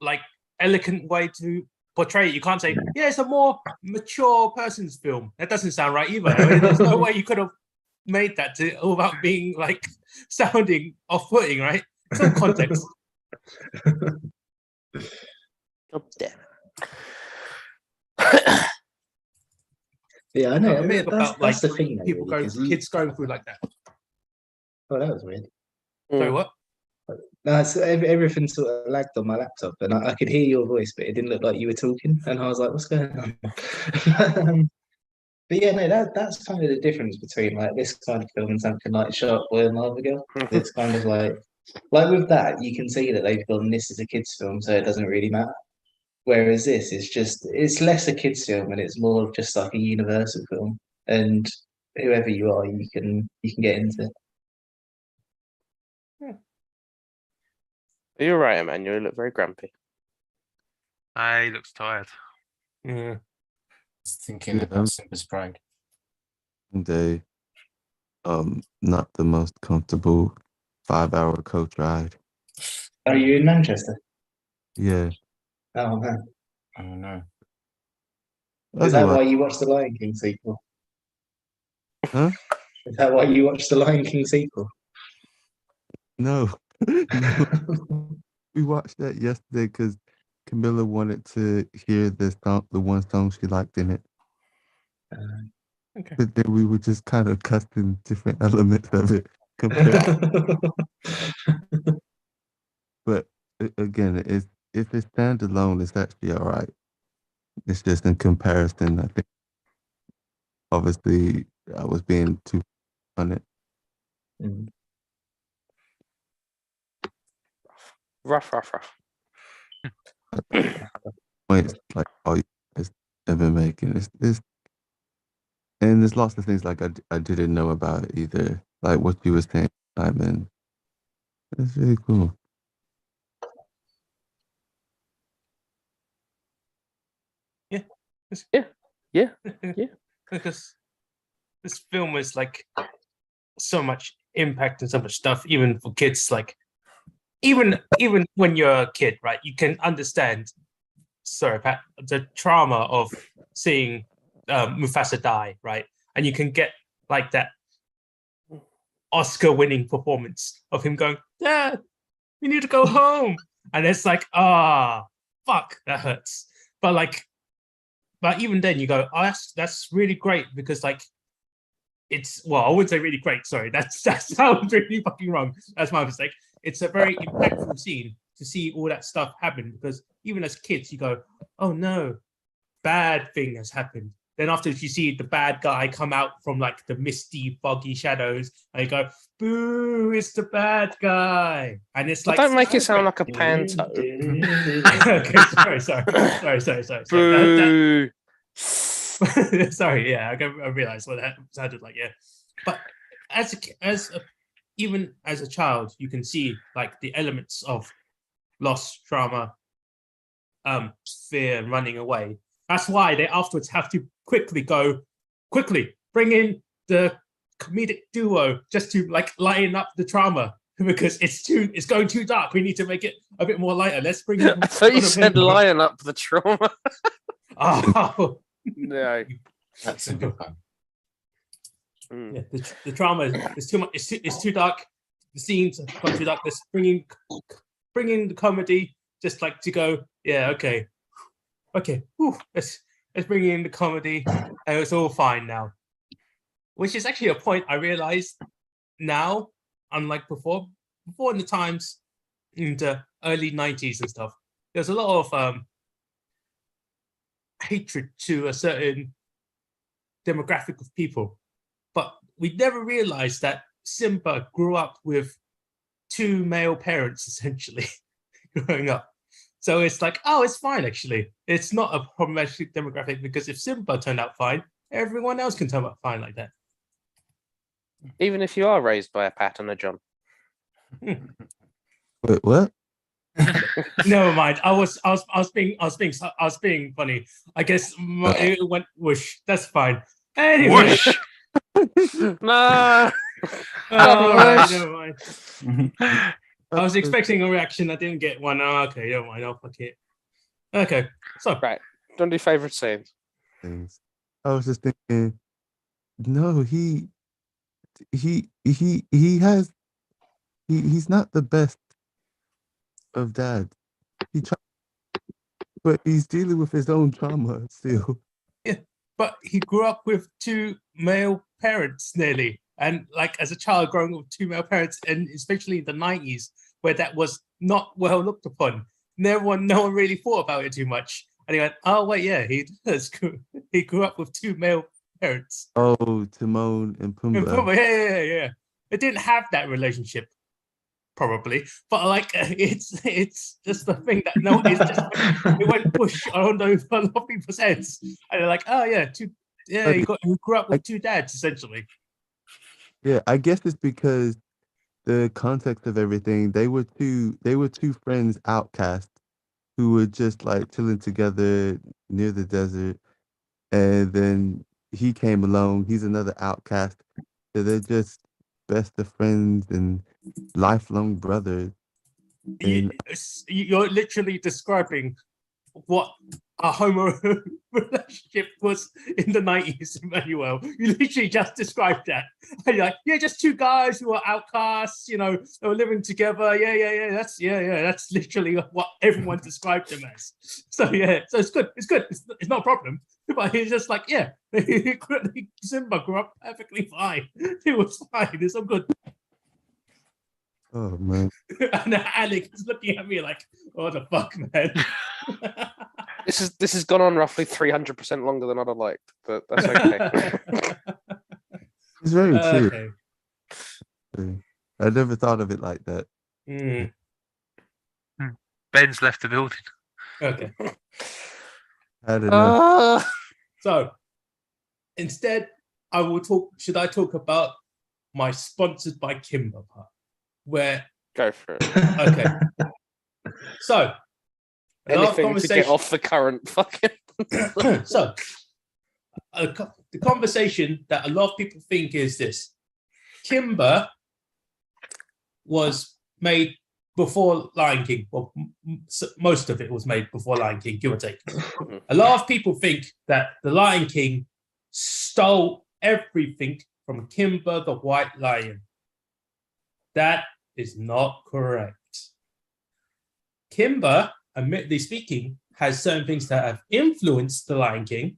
like elegant way to portray it. You can't say, yeah, it's a more mature person's film. That doesn't sound right either. I mean, there's no way you could have made that without being like sounding off-putting, right? Some context. God damn Yeah, I know. A bit That's about like the thing. Though, people really, going, 'cause kids going through like that. Oh, that was weird. Sorry, what? No, so everything sort of lagged on my laptop, and I could hear your voice, but it didn't look like you were talking. And I was like, "What's going on?" But yeah, no, that's kind of the difference between like this kind of film and something like Shark Boy and Lava Girl. It's kind of like with that, you can see that they've gone, this is a kids' film, so it doesn't really matter. Whereas this is it's less a kids' film and it's more of just like a universal film, and whoever you are, you can get into. You're right, Emmanuel. You look very grumpy. He looks tired. Yeah. Thinking Yeah. about Simba's Pride. Day, not the most comfortable 5-hour coach ride. Are you in Manchester? Yeah. Oh man, Oh no. is that Otherwise- why you watched the Lion King sequel? Huh? Is that why you watched the Lion King sequel? No. No. We watched that yesterday because Camilla wanted to hear the one song she liked in it. Okay. But then we were just kind of custom different elements of it. But again, if it's standalone, it's actually all right. It's just in comparison, I think. Obviously, I was being too on it. Mm. Rough. Points like all you guys have been making. And there's lots of things like I didn't know about it either. Like what you were saying, Simon. It's really cool. Yeah. Because this film is like so much impact and so much stuff, even for kids. Like even when you're a kid, right? You can understand. Sorry, Pat. The trauma of seeing Mufasa die, right? And you can get like that Oscar-winning performance of him going, "Dad, we need to go home," and it's like, fuck, that hurts. But even then, you go, "Oh, that's really great," because like, it's I wouldn't say really great. Sorry, that sounds really fucking wrong. That's my mistake. It's a very impactful scene to see all that stuff happen, because even as kids, you go, "Oh no, bad thing has happened." Then after you see the bad guy come out from like the misty, foggy shadows, and you go, "Boo! It's the bad guy!" And it's like, Don't make it sound like a panto. Okay, sorry. Boo. Sorry, yeah, I realized what that sounded like. Yeah, but even as a child, you can see like the elements of loss, trauma, fear, and running away. That's why they afterwards have to quickly bring in the comedic duo just to like lighten up the trauma because it's going too dark. We need to make it a bit more lighter. Let's bring in I thought you said lion up the trauma. Oh No. That's a good one. Mm. yeah, the trauma is too much. It's too dark. The scenes have gone too dark. Let's bring in the comedy. Just like to go, yeah, okay. Whew, let's bring in the comedy, and it's all fine now. Which is actually a point I realized now, unlike before. Before in the times in the early 90s and stuff, there's a lot of hatred to a certain demographic of people. But we never realized that Simba grew up with 2 male parents, essentially, growing up. So it's like, oh, it's fine, actually. It's not a problematic demographic because if Simba turned out fine, everyone else can turn out fine like that. Even if you are raised by a Pat and a John. Wait, what? Never mind. I was being funny. I guess it went whoosh. That's fine. Anyway. Whoosh. No. All right, never mind. Mhm. I was expecting a reaction. I didn't get one. Oh, okay, never mind. I'll fuck it. Okay, so Right. Don't do favorite scenes. Things. I was just thinking, no, he's not the best of dad. But he's dealing with his own trauma still. but he grew up with 2 male parents nearly. And like as a child growing up with 2 male parents, and especially in the 90s, where that was not well looked upon. No one really thought about it too much. And he went, oh wait, yeah, he does. He grew up with 2 male parents. Oh, Timon and Pumbaa. Probably, yeah. It didn't have that relationship, probably. But like, it's just the thing that no, it's just it went push. I don't know if a lot of people's heads, and they're like, oh yeah, he grew up with 2 dads essentially. Yeah, I guess it's because the context of everything, they were two friends, outcasts, who were just like chilling together near the desert, and then he came along. He's another outcast, so they're just best of friends and lifelong brothers. You're literally describing what a homo relationship was in the 90s, Emmanuel. You literally just described that. And you're like, yeah, just 2 guys who are outcasts, they were living together. Yeah. That's literally what everyone described them as. So yeah, so it's good. It's not a problem. But he's just like, yeah, Simba grew up perfectly fine. It was fine. It's all good. Oh man. And Alec is looking at me like, what the fuck, man? This has gone on roughly 300% longer than I'd have liked, but that's okay. It's very true. Okay. I never thought of it like that. Mm, Ben's left the building. okay. I don't know. So instead, should I talk about my sponsored by Kimber part? Where Go for it. okay. So a lot of Anything to get off the current fucking. So the conversation that a lot of people think is this: Kimber was made before Lion King. Well, most of it was made before Lion King, give or take. A lot of people think that the Lion King stole everything from Kimber the White Lion. That is not correct. Kimber, admittedly speaking, has certain things that have influenced the Lion King,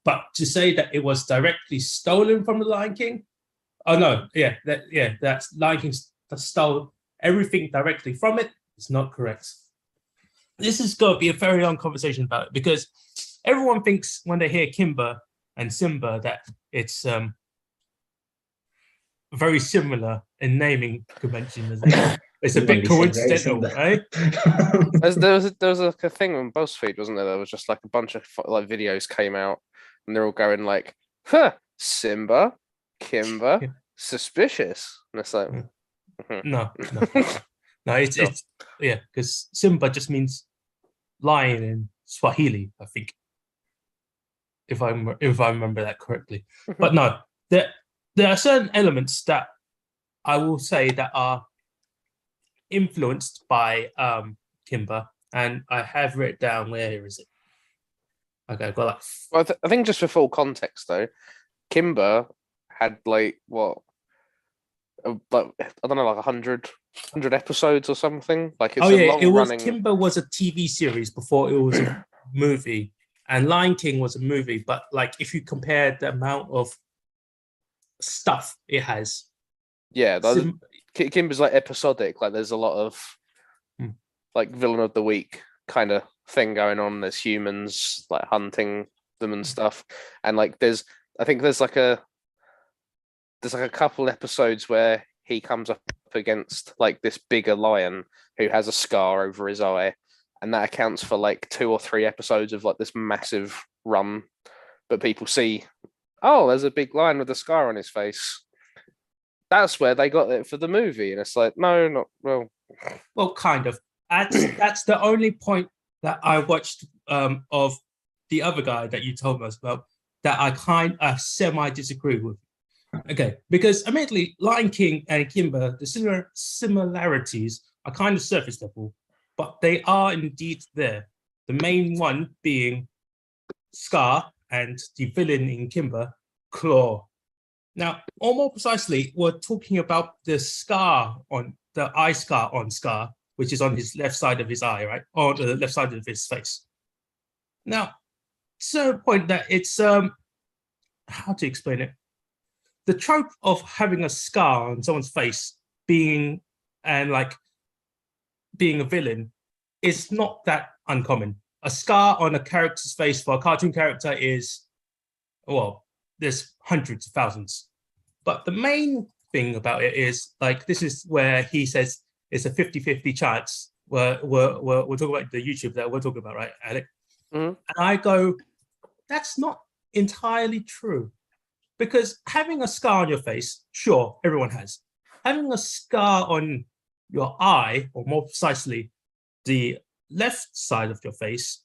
but to say that it was directly stolen from the Lion King, that's Lion King stole everything directly from it. It's not correct. This is going to be a very long conversation about it because everyone thinks when they hear Kimber and Simba that it's very similar in naming convention. It's a bit coincidental, right? There was a thing on BuzzFeed, wasn't there? There was just like a bunch of like videos came out, and they're all going like, "Huh, Simba, Kimber, suspicious," and it's like, No, it's because Simba just means lion in Swahili, I think, if I remember that correctly. But no, there are certain elements that I will say that are influenced by Kimber, and I have written down, where is it? Okay, I've got like Well, I think just for full context though, Kimber had like what, like I don't know, like 100 episodes or something. Like it's a long running. Kimber was a TV series before it was a movie, and Lion King was a movie. But like, if you compare the amount of stuff it has, Yeah, Kimber's like episodic. Like there's a lot of like villain of the week kind of thing going on. There's humans like hunting them and stuff, and like I think there's like a couple episodes where he comes up against like this bigger lion who has a scar over his eye, and that accounts for like 2 or 3 episodes of like this massive run. But people see, oh, there's a big lion with a scar on his face. That's where they got it for the movie, and it's like, no, not well, kind of. That's the only point that I watched of the other guy that you told us about that I semi disagree with. Okay, because admittedly, Lion King and Kimber, the similarities are kind of surface level, but they are indeed there. The main one being Scar and the villain in Kimber, Claw. Now, or more precisely, we're talking about the scar on the eye scar on Scar, which is on his left side of his eye, right? Or the left side of his face. Now, to a point that it's how to explain it? The trope of having a scar on someone's face being a villain is not that uncommon. A scar on a character's face for a cartoon character is, well, there's hundreds of thousands. But the main thing about it is, like, this is where he says it's a 50-50 chance. We're talking about the YouTube that we're talking about, right, Alec? Mm-hmm. And I go, that's not entirely true. Because having a scar on your face, sure, everyone has. Having a scar on your eye, or more precisely, the left side of your face,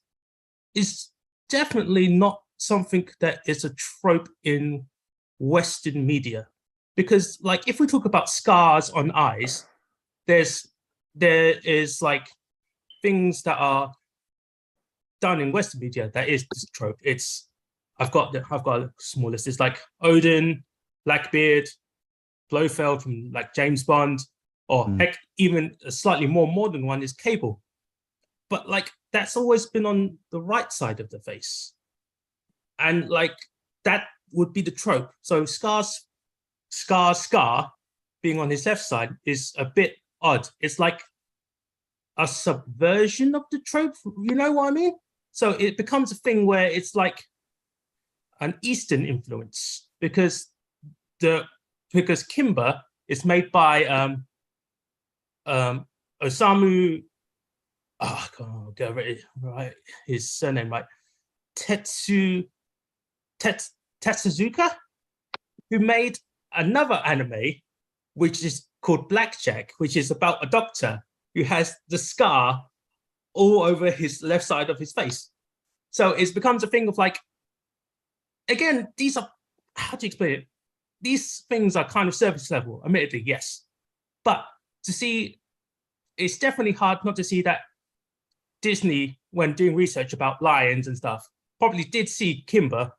is definitely not something that is a trope in Western media. Because, like, if we talk about scars on eyes, there is like things that are done in Western media that is this trope. I've got a small list. It's like Odin, Blackbeard, Blofeld from like James Bond, or heck, even a slightly more modern one is Cable. But like that's always been on the right side of the face, and like that would be the trope. So Scar being on his left side is a bit odd. It's like a subversion of the trope. You know what I mean? So it becomes a thing where it's like an Eastern influence because Kimber is made by Osamu. Oh, I can't get right his surname right. Tetsuzuka, who made another anime which is called Blackjack, which is about a doctor who has the scar all over his left side of his face. So it becomes a thing of like, again, these are, how do you explain it? These things are kind of surface level, admittedly, yes. But to see, it's definitely hard not to see that Disney, when doing research about lions and stuff, probably did see Kimber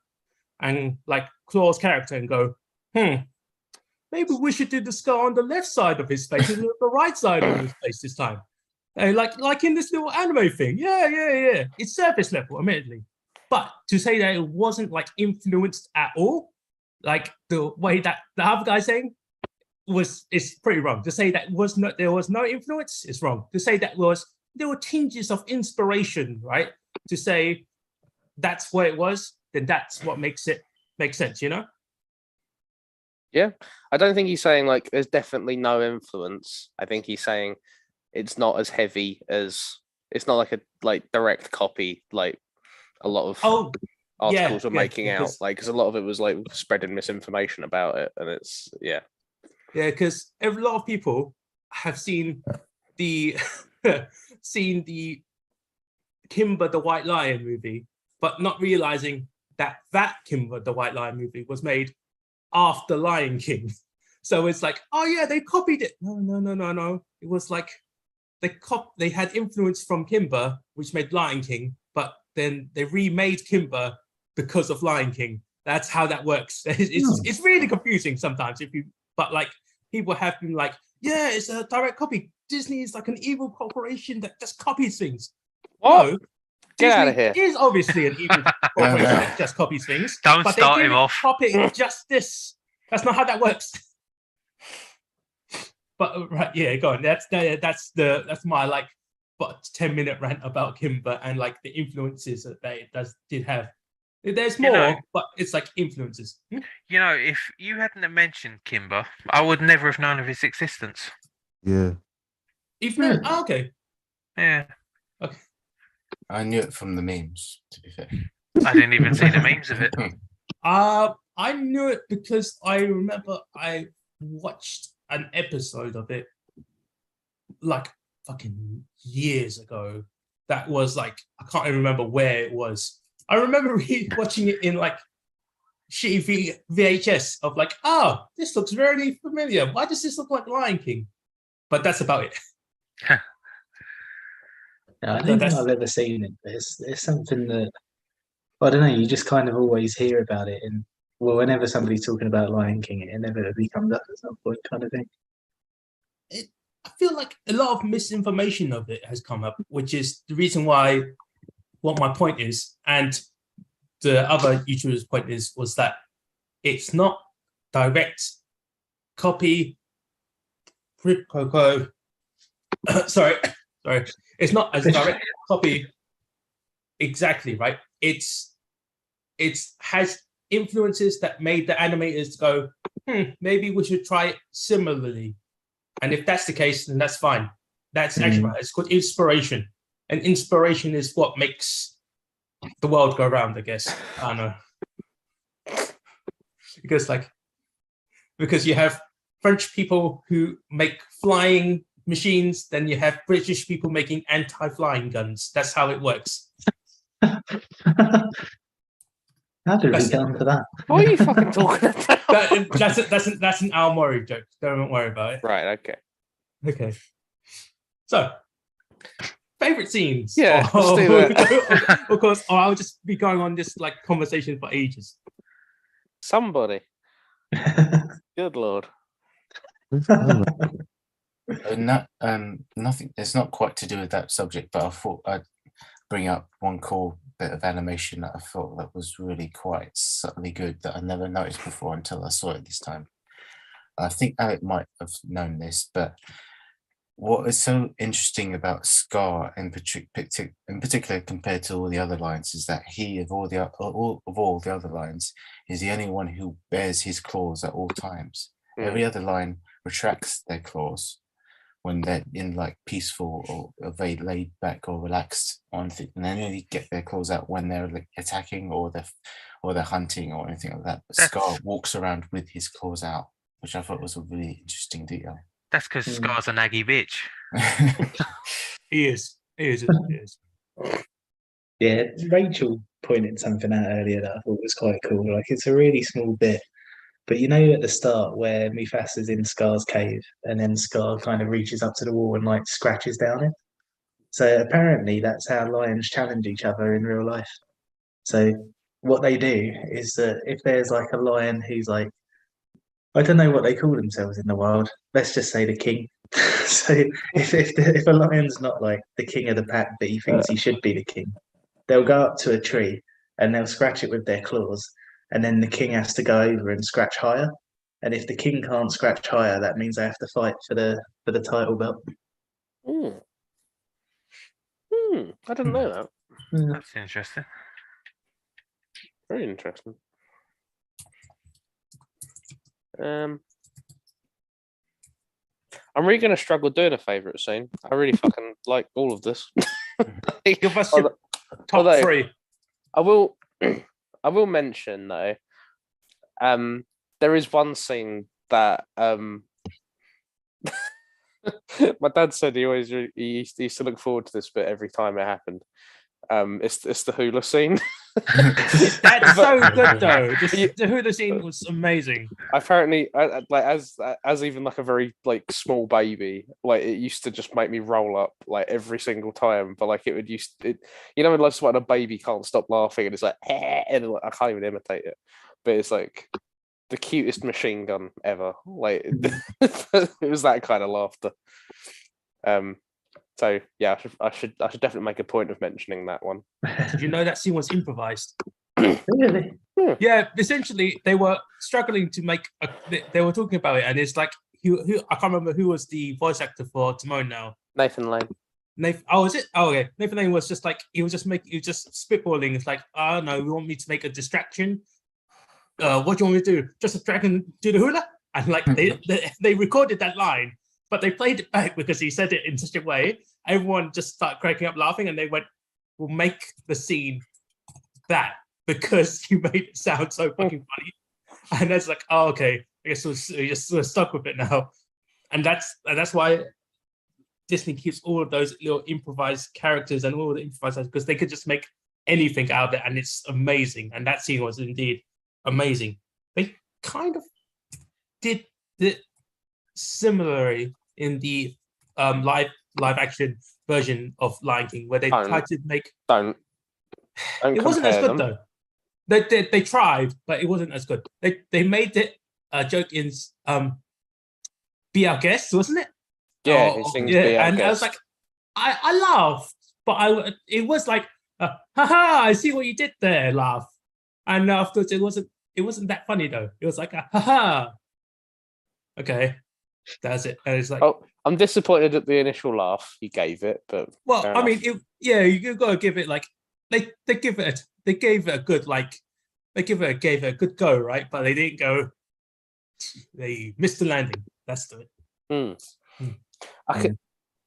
and like Claw's character and go, maybe we should do the scar on the left side of his face and the right side of his face this time. Like in this little anime thing. Yeah. It's surface level, admittedly. But to say that it wasn't like influenced at all, like the way that the other guy's saying is pretty wrong. To say that there was no influence is wrong. To say that there were tinges of inspiration, right? To say that's where it was, then that's what makes it make sense, you know? Yeah, I don't think he's saying like there's definitely no influence. I think he's saying it's not as heavy as, it's not like a direct copy like a lot of articles were making out, like, because a lot of it was like spreading misinformation about it, and it's because a lot of people have seen the Kimber the White Lion movie, but not realizing that Kimber the White Lion movie was made after Lion King. So it's like, oh yeah, they copied it. No. It was like they had influence from Kimber, which made Lion King, but then they remade Kimber because of Lion King. That's how that works. It's really confusing sometimes but like people have been like, yeah, it's a direct copy. Disney is like an evil corporation that just copies things. What? No, Get out Disney of here. is obviously an evil corporation that just copies things. Don't but start they him give it off. Copying justice. That's not how that works. But right, yeah, go on. That's my like 10-minute rant about Kimber and like the influences that they did have. There's more, but it's like influences. You know, if you hadn't have mentioned Kimber, I would never have known of his existence. Yeah. Even okay. Yeah, I knew it from the memes, to be fair. I didn't even see the memes of it. I knew it because I remember I watched an episode of it like fucking years ago. That was like, I can't even remember where it was. I remember watching it in like shitty VHS of like, oh, this looks very familiar. Why does this look like Lion King? But that's about it. No, I don't think I've ever seen it, but it's something that, I don't know, you just kind of always hear about it. And well, whenever somebody's talking about Lion King, it inevitably comes up at some point, kind of thing. I feel like a lot of misinformation of it has come up, which is the reason why what my point is. And the other YouTuber's point was that it's not direct copy, quid pro quo. sorry. It's not as direct copy exactly, right? It's has influences that made the animators go, maybe we should try it similarly. And if that's the case, then that's fine. That's actually it's called inspiration. And inspiration is what makes the world go round, I guess. I don't know. Because you have French people who make flying machines, then you have British people making anti-flying guns. That's how it works. How did we come to that? What are you fucking talking about? That's an Al Murray joke. Don't worry about it. Right, okay. Okay. So, favorite scenes. Yeah, let's do that. Of course, I'll just be going on this like conversation for ages. Somebody. Good Lord. Nothing. It's not quite to do with that subject, but I thought I'd bring up one cool bit of animation that I thought that was really quite subtly good that I never noticed before until I saw it this time. I think Alec might have known this, but what is so interesting about Scar in particular compared to all the other lions is that he, of all the other lions, is the only one who bears his claws at all times. Every other lion retracts their claws when they're in like peaceful or very laid back or relaxed on thing, and they only get their claws out when they're like attacking or they're hunting or anything like that. But Scar walks around with his claws out, which I thought was a really interesting detail. That's because Scar's a naggy bitch. He is. Yeah, Rachel pointed something out earlier that I thought was quite cool. Like, it's a really small bit, but you know at the start where Mufasa's in Scar's cave and then Scar kind of reaches up to the wall and like scratches down it. So apparently that's how lions challenge each other in real life. So what they do is that if there's like a lion who's like, I don't know what they call themselves in the wild, let's just say the king. So if a lion's not like the king of the pack, but he thinks he should be the king, they'll go up to a tree and they'll scratch it with their claws, and then the king has to go over and scratch higher. And if the king can't scratch higher, that means they have to fight for the title belt. I didn't know that. That's interesting. Very interesting. I'm really going to struggle doing a favourite scene. I really fucking like all of this. Give us your top three. I will mention though. There is one scene that my dad said he used to look forward to this bit every time it happened. It's the hula scene. That's so good though. You- The hula scene was amazing. Apparently, like as even like a very like small baby, like it used to just make me roll up like every single time. But like it would you know, like when a baby can't stop laughing and it's like, and like, I can't even imitate it, but it's like the cutest machine gun ever. Like it was that kind of laughter. So yeah, I should definitely make a point of mentioning that one. Did you know that scene was improvised? Really? Yeah, essentially they were struggling to make. They were talking about it, and it's like who I can't remember who was the voice actor for Timon now. Nathan Lane. Nathan. Oh, is it? Oh, okay. Nathan Lane was just like he was just spitballing. It's like, oh no, we want me to make a distraction. What do you want me to do? Just distract and do the hula? And like they recorded that line, but they played it back because he said it in such a way. Everyone just started cracking up laughing, and they went, "We'll make the scene that because you made it sound so fucking funny." And that's like, oh, okay. I guess we're stuck with it now, and that's why Disney keeps all of those little improvised characters and all the improvised because they could just make anything out of it, and it's amazing. And that scene was indeed amazing. They kind of did it similarly in the live action version of Lion King, where they tried to make. Don't It wasn't as compare good them. though. They tried, but it wasn't as good. They made it a joke in Be Our Guest, wasn't it? Yeah, it sings Be Our and I was Guest. like, I laughed, but it was like, haha, I see what you did there, laugh. And afterwards, it wasn't that funny though. It was like, haha. Okay, that's it. And it's like, Oh, I'm disappointed at the initial laugh you gave it, but well, fair I mean, enough. you gotta give it like they gave it a good gave it a good go, right? But they didn't go. They missed the landing. That's the I could.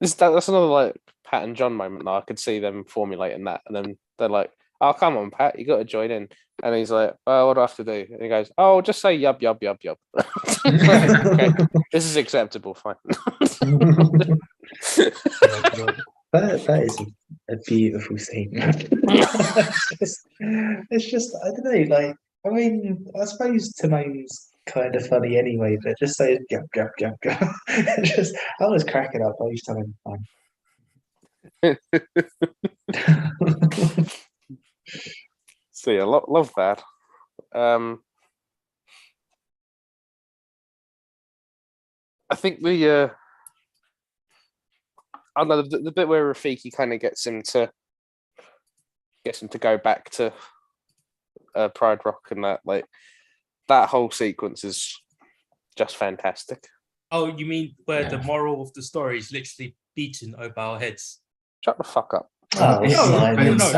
That's another like Pat and John moment. Now I could see them formulating that, and then they're like, "Oh, come on, Pat, you got to join in." And he's like, "Oh, what do I have to do?" And he goes, "Oh, just say yub yub yub yub." Okay, this is acceptable. Fine. That is a beautiful scene. it's just I don't know. Like I mean, I suppose Timon's kind of funny anyway, but just say yub yub yub yub. Just I was cracking up each time. So yeah, love that. I think I don't know the bit where Rafiki kind of gets him to go back to Pride Rock and that whole sequence is just fantastic. Oh, you mean where the moral of the story is literally beaten over our heads? Shut the fuck up. Oh, It's Simon. No, so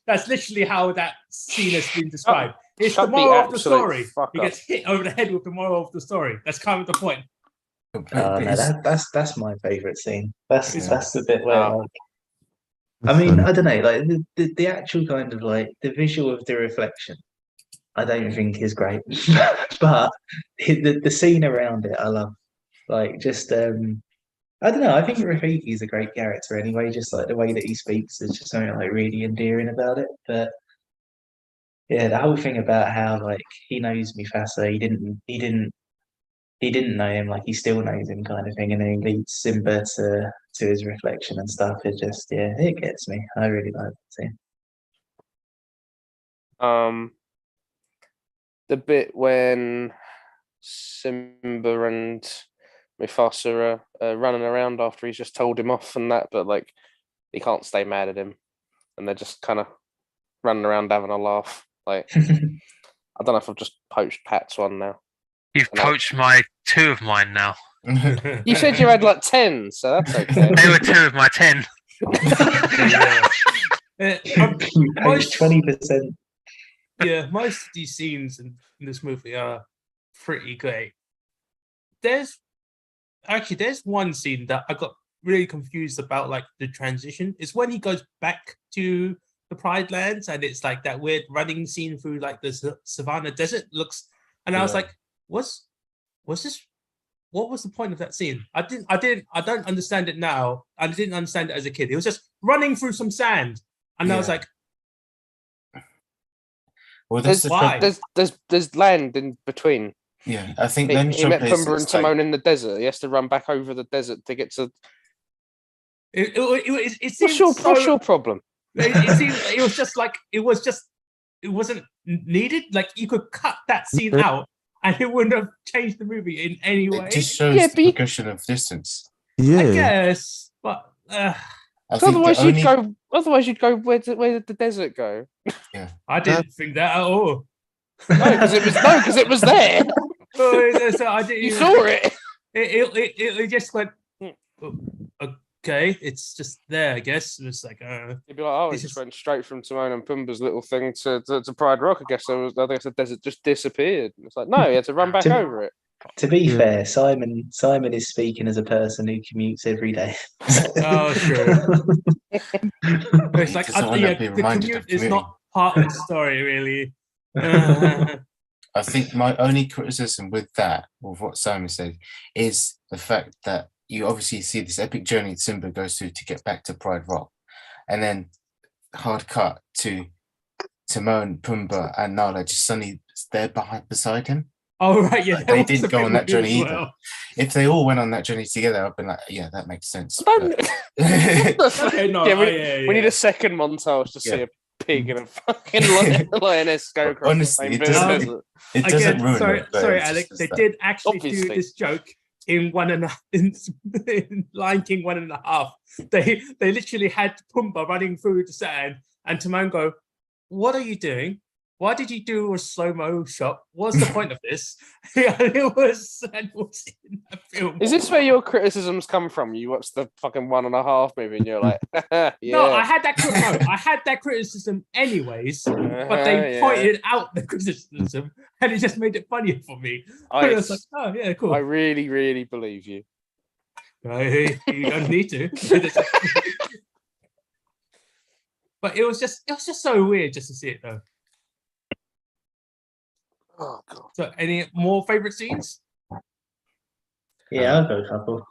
that's literally how that scene has been described. It's shut the the moral of the absolute story. fuck He up. gets hit over the head with the moral of the story. That's kind of the point. Oh, no, that's my favourite scene. That's the bit where Oh. like, I mean, I don't know, like the actual kind of like the visual of the reflection, I don't think is great, but the scene around it, I love. Like just I don't know. I think Rafiki is a great character anyway. Just like the way that he speaks is just something like really endearing about it. But yeah, the whole thing about how like he knows Mufasa, he didn't know him, like he still knows him, kind of thing, and then he leads Simba to his reflection and stuff. It just it gets me. I really like it. The bit when Simba and Mufasa are running around after he's just told him off and that, but like he can't stay mad at him, and they're just kind of running around having a laugh. Like I don't know if I've just poached Pat's one now. You've No. poached two of mine now. You said you had like 10, so that's okay. They were 2 of my 10. You post 20%. Yeah, most of these scenes in this movie are pretty great. There's one scene that I got really confused about, like the transition. It's when he goes back to the Pride Lands, and it's like that weird running scene through like the savannah desert looks, and I was like, was this? What was the point of that scene? I don't understand it now. I didn't understand it as a kid. It was just running through some sand, And I was Yeah. like, Well, that's There's, the Why? trouble. there's land in between. Yeah, I think He, then he met Showplace Pumbaa and is like, Timon in the desert. He has to run back over the desert to get to. it seemed What's your problem? it seemed it was just like it wasn't needed. Like you could cut that scene out and it wouldn't have changed the movie in any way. it just shows Yeah, the but you- progression of distance. I Yeah. guess, but I So think otherwise, the only you'd go. Where did the desert go? I didn't think that at all. No, because it was there. So I didn't You even- saw it. It just went, "Oh, okay, it's just there, I guess. It was like, You'd be like, oh, it This just is- went straight from Timon and Pumbaa's little thing to Pride Rock. I guess I guess the desert just disappeared. It's like, no, he had to run back To- over it. To be Yeah. fair, Simon is speaking as a person who commutes every day. Oh, sure. It's like, doesn't wanna be the reminded commute of is commuting. not part of the story, really. Uh, I think my only criticism with that, with what Simon said, is the fact that you obviously see this epic journey Simba goes through to get back to Pride Rock, and then hard cut to Timon, Pumbaa, and Nala just suddenly there beside him. oh, right, yeah. They that was didn't a go bit on that weird journey as either. well. If they all went on that journey together, I've been like, yeah, that makes sense. Don't. but- Okay, no, Yeah, we we need a second montage to see Yeah. a pig and a fucking lioness go across Honestly, the it same doesn't- desert. it doesn't Again, ruin sorry, it. but sorry, it's Alex. just They that- did actually do Obviously. this joke in in Lion King 1.5. They literally had Pumbaa running through the sand, and Timon go, "What are you doing? Why did you do a slow-mo shot? What's the point of this?" Yeah, it was in the film. Is this where your criticisms come from? You watch the fucking 1.5 movie and you're like, yeah. No, I had that criticism anyways, but they Yeah. pointed out the criticism, and it just made it funnier for me. I was like, "Oh yeah, cool." I really, really believe you. You don't need to. But it was just so weird just to see it though. Oh god. So any more favorite scenes? Yeah, I'll go a couple.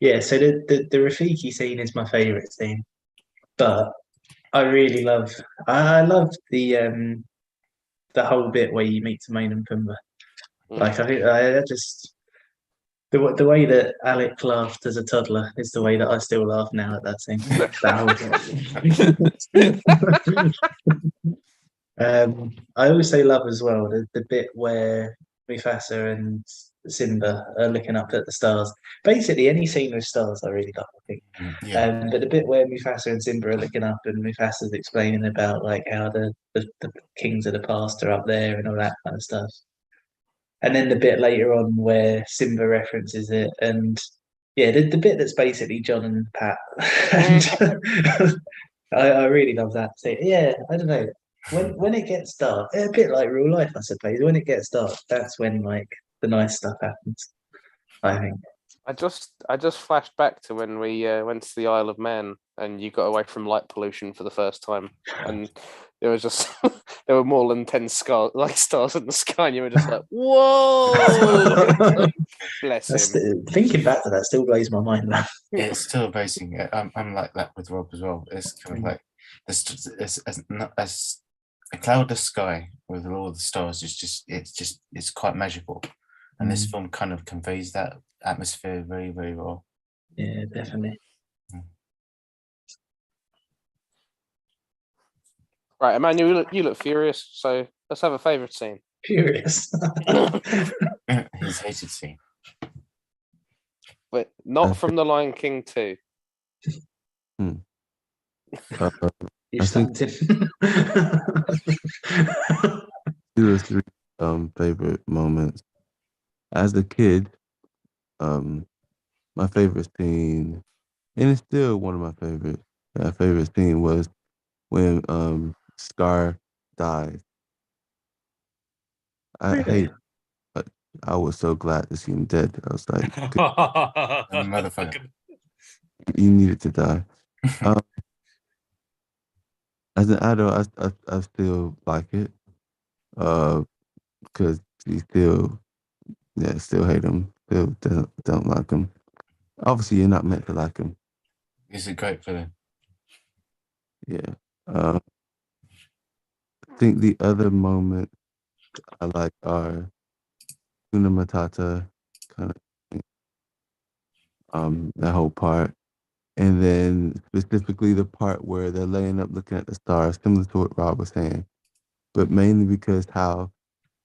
Yeah, so the Rafiki scene is my favourite scene, but I really love I love the whole bit where you meet Timon and Pumbaa. Like I think I just the way that Alec laughed as a toddler is the way that I still laugh now at that scene. I also love as well the bit where Mufasa and Simba are looking up at the stars. Basically, any scene with stars, I really love. I think. Yeah, But the bit where Mufasa and Simba are looking up and Mufasa's explaining about like how the kings of the past are up there and all that kind of stuff. And then the bit later on where Simba references it and yeah, the bit that's basically John and Pat. And I really love that. So yeah, I don't know. When it gets dark, a bit like real life, I suppose. When it gets dark, that's when like the nice stuff happens. I think. I just flashed back to when we went to the Isle of Man and you got away from light pollution for the first time, and there was just there were more than 10 stars in the sky, and you were just like, "Whoa!" Bless That's him. thinking back to that still blows my mind now. it's still amazing. I'm like that with Rob as well. It's kind of like as a cloudless sky with all the stars. It's quite magical, and this film kind of conveys that atmosphere very, very well. Yeah, definitely. Right, Emmanuel, you look furious, so let's have a favourite scene. Furious. His hated scene. But not from The Lion King 2. Uh, You I think- stumped him. 2 or 3 favorite moments. As a kid, my favorite scene, and it's still one of my favorite scene was when Scar died. Really? I was so glad to see him dead. I was like, Motherfucker. you needed to die. As an adult, I still like it, because you still hate him, still don't like him. Obviously, you're not meant to like him. He's a great villain. Yeah. I think the other moment I like are Kuna Matata kind of that whole part. And then specifically the part where they're laying up looking at the stars, similar to what Rob was saying. But mainly because how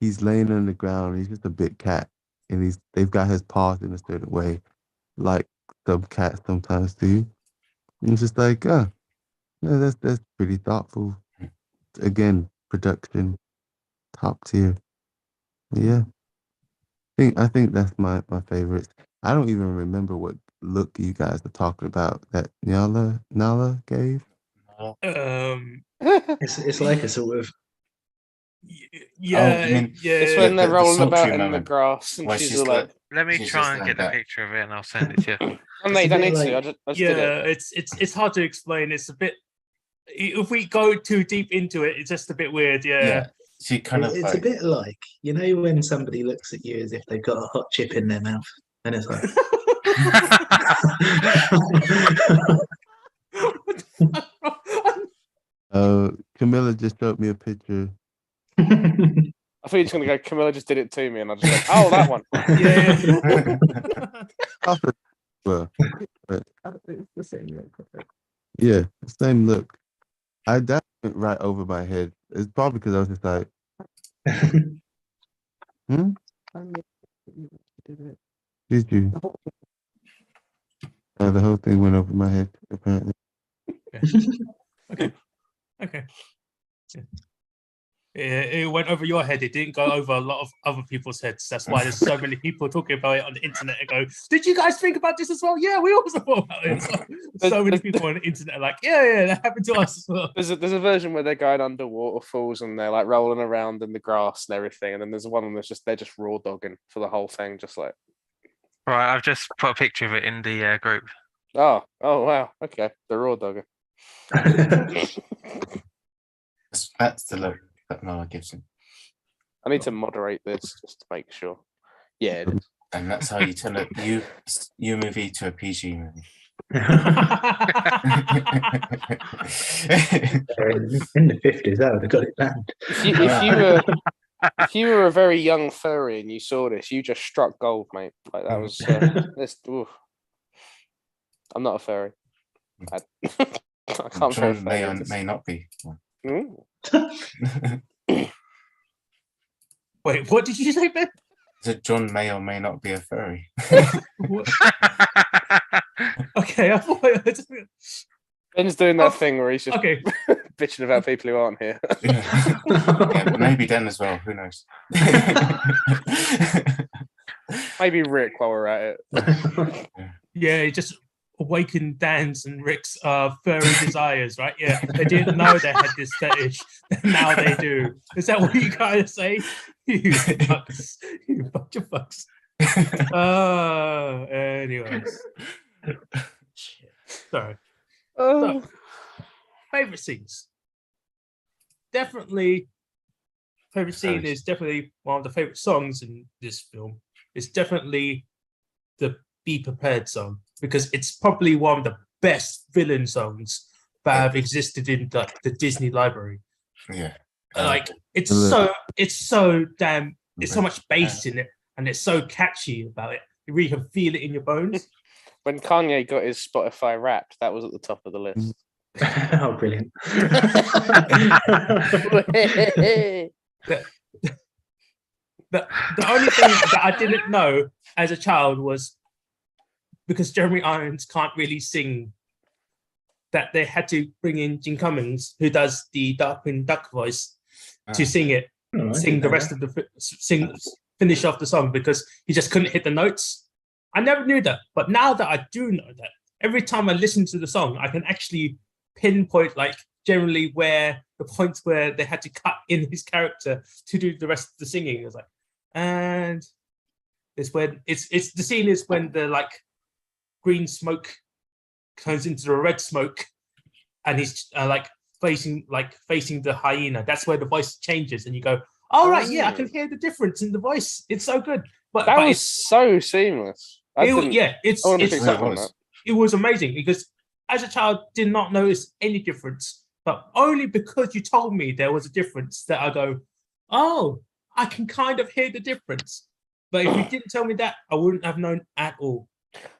he's laying on the ground, he's just a big cat. And they've got his paws in a certain way, like some cats sometimes do. And it's just like, yeah, that's pretty thoughtful. Again, production, top tier. Yeah. I think that's my favorites. I don't even remember what look you guys are talking about that Nala gave. It's like a sort of Yeah, you mean- yeah. It's when they're the rolling sultry about in the moment grass and where she's she's all like, Let me She's try just and like get the that. picture of it, and I'll send it to you. oh, no, you It's a don't bit need like- to. I just did Yeah, it. it's hard to explain. It's a bit. If we go too deep into it, it's just a bit weird. yeah. She kind of it's like a bit like, you know, when somebody looks at you as if they've got a hot chip in their mouth, and it's like. Camilla just showed me a picture. I thought you were just going to go, Camilla just did it to me. And I just went, oh, that one. Yeah. Well, It's the same look. yeah, same look. That went right over my head. It's probably because I was just like, did you? The whole thing went over my head, apparently. Okay. Yeah, it went over your head. It didn't go over a lot of other people's heads. That's why there's so many people talking about it on the internet and go, did you guys think about this as well? Yeah, we also thought about it. So many people on the internet are like, yeah, that happened to us as well. There's a version where they're going under waterfalls and they're like rolling around in the grass and everything. And then there's one that's they're just raw dogging for the whole thing, just like, Right, I've just put a picture of it in the group. oh, wow. Okay. The raw dogging. that's the look that Noah gives him. I need to moderate this just to make sure. Yeah, it is. And that's how you turn a U movie to a PG movie. In the 50s, I would have got it banned. If you were a very young furry and you saw this, you just struck gold, mate. Like that was oof. I'm not a furry. I can't John very may or furry. may not be. Ooh. Wait, what did you say, Ben? So John may or may not be a furry. What? Okay, I thought Ben's doing that thing where he's just okay. bitching about people who aren't here. Yeah, but maybe Den as well. Who knows? Maybe Rick while we're at it. Yeah, it just awakened Dan's and Rick's furry desires, right? Yeah, they didn't know they had this fetish. Now they do. Is that what you guys say? You fucks. You bunch of fucks. Anyways. Shit. Sorry. So, favorite scenes. Definitely, favorite scene is definitely one of the favorite songs in this film. It's definitely the Be Prepared song because it's probably one of the best villain songs that have existed in the Disney library. Yeah. Like it's so damn, it's so much bass in it and it's so catchy about it. You really can feel it in your bones. When Kanye got his Spotify Wrapped, that was at the top of the list. Oh, brilliant. The only thing that I didn't know as a child was because Jeremy Irons can't really sing, that they had to bring in Jim Cummings, who does the Darkwing Duck voice, to sing it, Oh, I sing didn't the know rest of the finish off the song because he just couldn't hit the notes. I never knew that, but now that I do know that, every time I listen to the song, I can actually pinpoint like generally where the points where they had to cut in his character to do the rest of the singing. It's like, and it's when it's the scene is when the like green smoke turns into the red smoke, and he's like facing the hyena. That's where the voice changes, and you go, "All right, yeah, I can hear the difference in the voice. It's so good." But That but was so seamless. I it, didn't- yeah, it's I wanted to it's pick up on that. it was amazing because as a child did not notice any difference but only because you told me there was a difference that I go, oh, I can kind of hear the difference. But if you didn't tell me that, I wouldn't have known at all.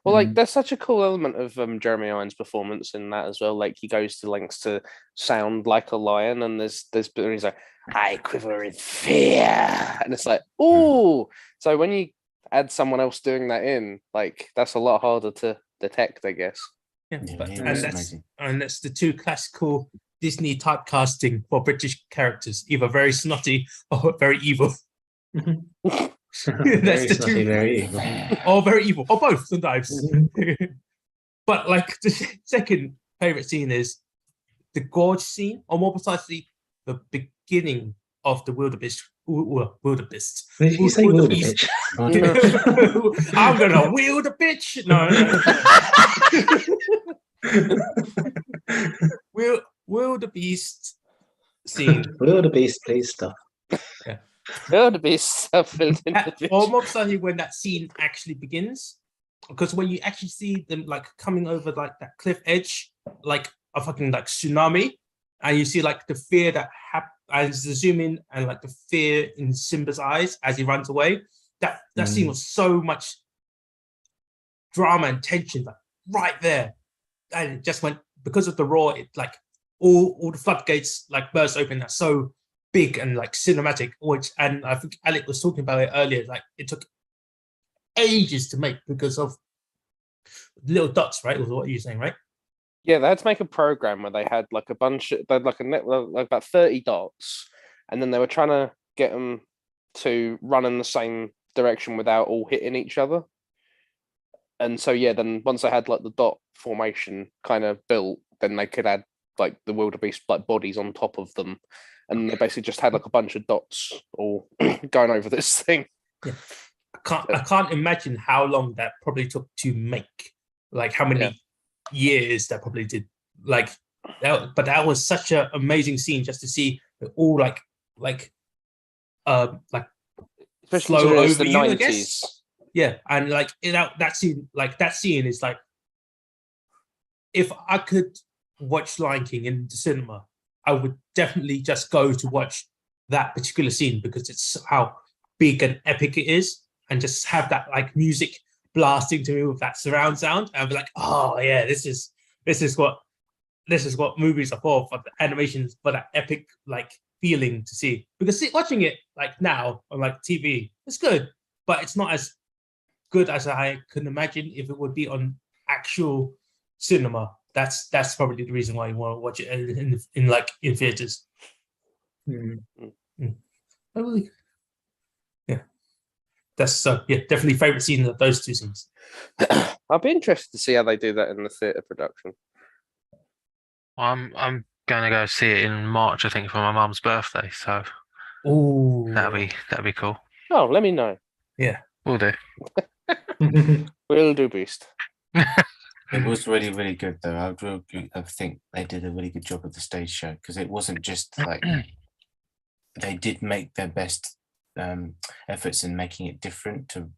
Well, like there's such a cool element of Jeremy Irons' performance in that as well. Like he goes to lengths to sound like a lion, and there's bit where he's like, "I quiver in fear," and it's like, "Oh!" So when you add someone else doing that in, like that's a lot harder to detect, I guess. Yeah, Yeah, but, he and was that's amazing. and that's the two classical Disney typecasting for British characters, either very snotty or very evil. Very the snotty, two- very evil. Or very evil, or both sometimes. But like the second favorite scene is the gorge scene, or more precisely, the beginning of the wildebeest. Wildebeest. Did you say Wildebeest. wildebeest? I'm gonna wield a bitch. No. Wildebeest scene. Wildebeest, please stop. Wildebeest filled in the bitch. Or more precisely, when that scene actually begins, because when you actually see them like coming over like that cliff edge, like a fucking like tsunami, and you see like the fear that as the zoom in and like the fear in Simba's eyes as he runs away. That scene was so much drama and tension, like right there, and it just went because of the roar. It like all the floodgates like burst open. That's so big and like cinematic. Which, and I think Alec was talking about it earlier. Like it took ages to make because of little dots, right? Was what you were saying, right? Yeah, they had to make a program where they had like a bunch, they had like a net, like about 30 dots, and then they were trying to get them to run in the same direction without all hitting each other. And so, yeah, then once they had like the dot formation kind of built, then they could add like the wildebeest like bodies on top of them, and they basically just had like a bunch of dots all going over this thing. Yeah. I can't imagine how long that probably took to make. Like how many years that probably did. Like that, but that was such an amazing scene just to see it all like Especially flow considering it's over the you, I 90s. guess. Yeah, and like that scene is like, if I could watch Lion King in the cinema, I would definitely just go to watch that particular scene because it's how big and epic it is, and just have that like music blasting to me with that surround sound, and be like, oh yeah, this is what movies are for the animations, for that epic like feeling to see. Because watching it like now on like TV, it's good, but it's not as good as I can imagine if it would be on actual cinema. That's probably the reason why you want to watch it in theaters. Probably. Yeah, that's definitely favorite scene of those two scenes. I'd be interested to see how they do that in the theatre production. I'm gonna go see it in March, I think, for my mum's birthday. So Oh, that'd be cool. Oh, let me know. yeah. We'll do. We'll do beast. It was really, really good, though. I think they did a really good job of the stage show, because it wasn't just like they did make their best efforts in making it different to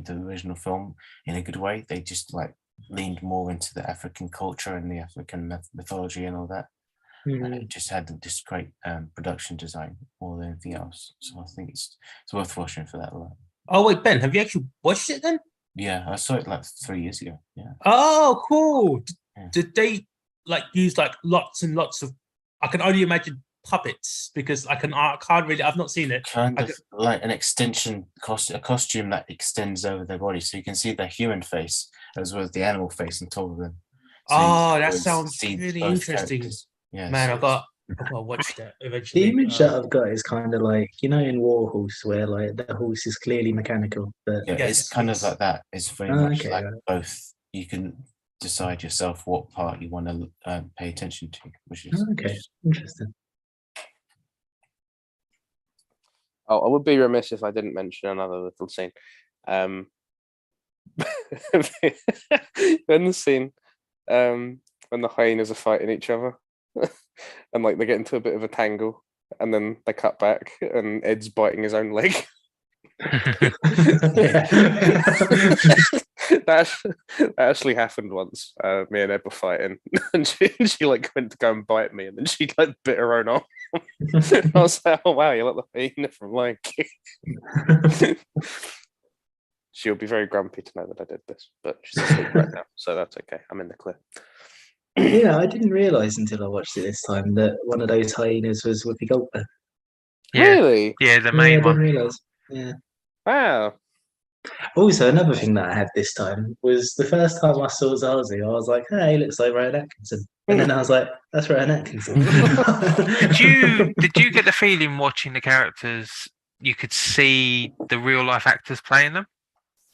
the original film in a good way. They just like leaned more into the African culture and the African mythology and all that. And it just had this great production design more than anything else. So I think it's worth watching for that alone. Oh wait, Ben, have you actually watched it then? Yeah, I saw it like 3 years ago. Yeah. Oh, cool. Yeah. Did they like use like lots and lots of? I can only imagine puppets because I can't really. I've not seen it. Kind of like an extension a costume that extends over their body, so you can see their human face as well as the animal face on top of them. So Oh, you that can sounds see really both interesting. characters. Yeah, Man, so I've got to watch that eventually. The image that I've got is kind of like, you know, in Warhorse, where like the horse is clearly mechanical, but yeah, Yes, it's kind yes. of like that. It's very Oh, much okay, like right. both. You can decide yourself what part you want to pay attention to, which is okay, interesting. Oh, I would be remiss if I didn't mention another little scene. In the scene, when the hyenas are fighting each other, and like they get into a bit of a tangle, and then they cut back, and Ed's biting his own leg. that actually happened once. Me and Ed were fighting, and she like went to go and bite me, and then she like bit her own arm. I was like, "Oh wow, you're like the hyena from Lion King." She'll be very grumpy to know that I did this, but she's asleep right now, so that's okay. I'm in the clear. Yeah, I didn't realise until I watched it this time that one of those hyenas was Whoopi Goldberg. Yeah, Really? yeah, the Yeah, I main didn't one. realise. Yeah. Wow. Also, another thing that I had this time was the first time I saw Zazu, I was like, "Hey, he looks like Rowan Atkinson," and then I was like, "That's Rowan Atkinson." Did you get the feeling watching the characters you could see the real life actors playing them?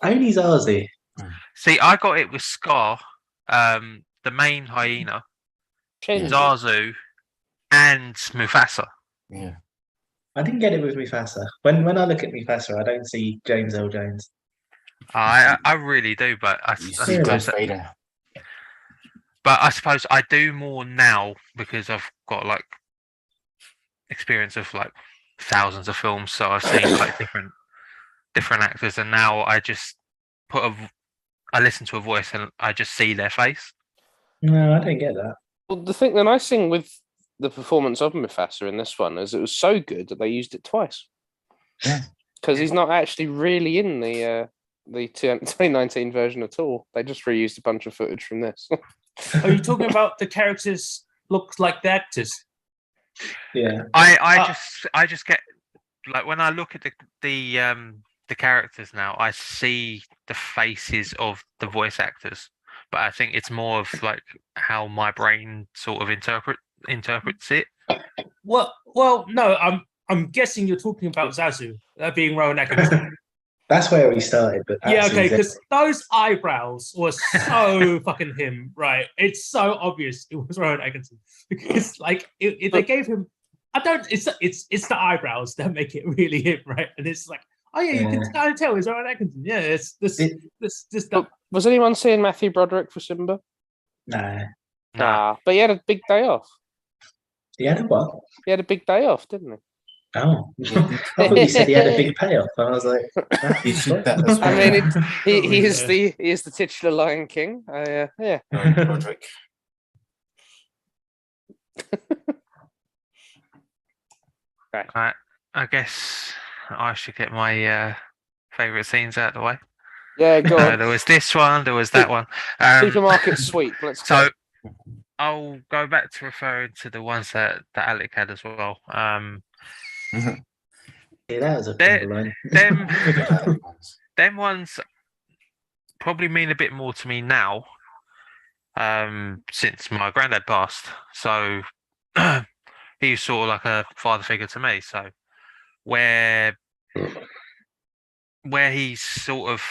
Only Zazu. See, I got it with Scar, the main hyena, Change. Zazu, and Mufasa. Yeah. I didn't get it with Mufasa. When I look at Mufasa, I don't see James L. Jones. I really do, but I You see Yeah. suppose Darth Vader. but I suppose I do more now because I've got like experience of like thousands of films, so I've seen like different actors, and now I just I listen to a voice and I just see their face. No, I don't get that. Well, the nice thing with the performance of Mufasa in this one is it was so good that they used it twice. Yeah. Because he's not actually really in the 2019 version at all. They just reused a bunch of footage from this. Are you talking about the characters look like the actors? Yeah. I just get like when I look at the characters now, I see the faces of the voice actors, but I think it's more of like how my brain sort of interprets it. Well, no. I'm guessing you're talking about Zazu being Rowan Atkinson. That's where we started, but Yeah, that's okay, easy. because those eyebrows were so fucking him, right? It's so obvious it was Rowan Atkinson because, like, if they gave him, I don't. It's the eyebrows that make it really him, right? And it's like, oh yeah, you can kind of tell it's Rowan Atkinson. Yeah, it's this. Was anyone seeing Matthew Broderick for Simba? Nah. Nah, but he had a big day off. He had a what? He had a big day off, didn't he? Oh, I thought you said he had a big payoff. I was like, He did that as I well. mean, he Oh, is yeah. he is the titular Lion King. Yeah. Roderick. Right, I guess I should get my favorite scenes out of the way. Yeah, go on. There was this one, there was that one. Supermarket sweep. Let's go. So I'll go back to referring to the ones that Alec had as well. yeah, that was a There- cool line. Them ones probably mean a bit more to me now, since my granddad passed. So he was sort of like a father figure to me. So where he's sort of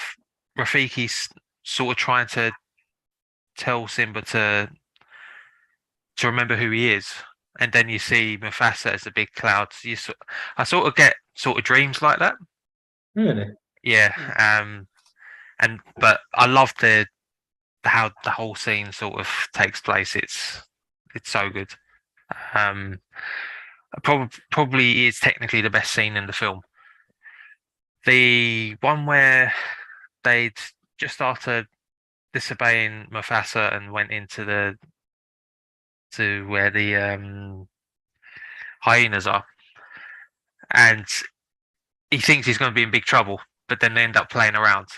Rafiki's sort of trying to tell Simba to remember who he is, and then you see Mufasa as a big cloud. So I sort of get sort of dreams like that. Really? Yeah. But I love how the whole scene sort of takes place. It's so good. Probably is technically the best scene in the film. The one where they'd just started disobeying Mufasa and went into where the hyenas are, and he thinks he's going to be in big trouble, but then they end up playing around.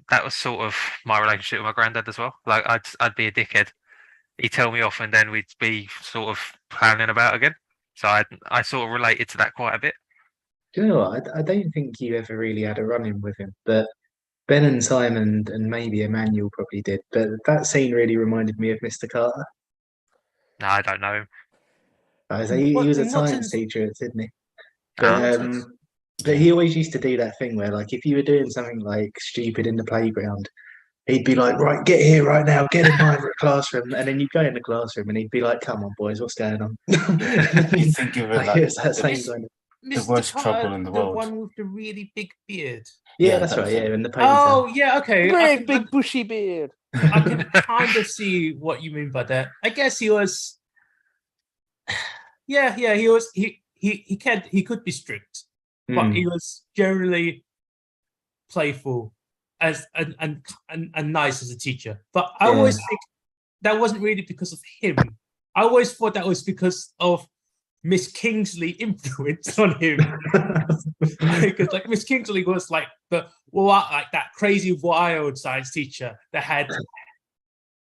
That was sort of my relationship with my granddad as well. Like I'd be a dickhead. He'd tell me off, and then we'd be sort of planning about again. So I sort of related to that quite a bit. Do you know what? I don't think you ever really had a run-in with him, but Ben and Simon and maybe Emmanuel probably did. But that scene really reminded me of Mr. Carter. No, I don't know him. He was a In what science sense? teacher at Sydney. Ah. But he always used to do that thing where, like, if you were doing something like stupid in the playground, he'd be like, "Right, get here right now, get in my classroom," and then you'd go in the classroom and he'd be like, "Come on, boys, what's going on?" You think of it Like, like it's that same Miss- kind of. The worst trouble in the world. one with the really big beard. Yeah, Yeah, that's that right. was Yeah, it. in the ponytail. Oh, yeah, okay. Great big bushy beard. I can kind of see what you mean by that. I guess he was. Yeah, he was. He could be strict, but Hmm. he was generally playful as and nice as a teacher. But I always think that wasn't really because of him. I always thought that was because of Miss Kingsley influence on him. Because like Miss Kingsley was like that crazy wild science teacher that had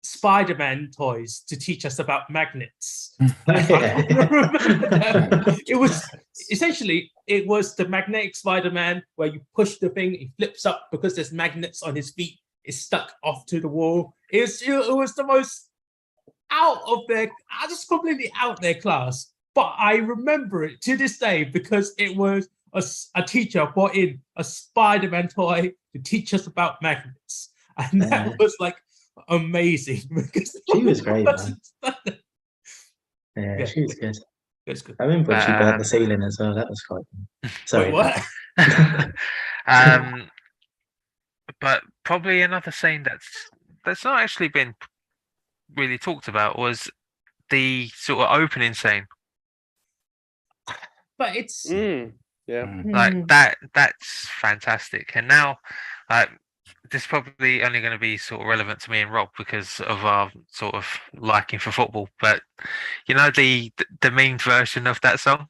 Spider-Man toys to teach us about magnets. It was essentially the magnetic Spider-Man where you push the thing, he flips up because there's magnets on his feet. It's stuck off to the wall. It was the most just completely out there class. But I remember it to this day because it was a teacher brought in a Spider-Man toy to teach us about magnets, and that was like amazing because She was great, man. Yeah, she was good. It's good. I remember when she burnt the ceiling as well. That was quite fun. Sorry. Wait, what? But probably another scene that's not actually been really talked about was the sort of opening scene. But it's like that's fantastic. And now this is probably only going to be sort of relevant to me and Rob because of our sort of liking for football. But you know the meme version of that song?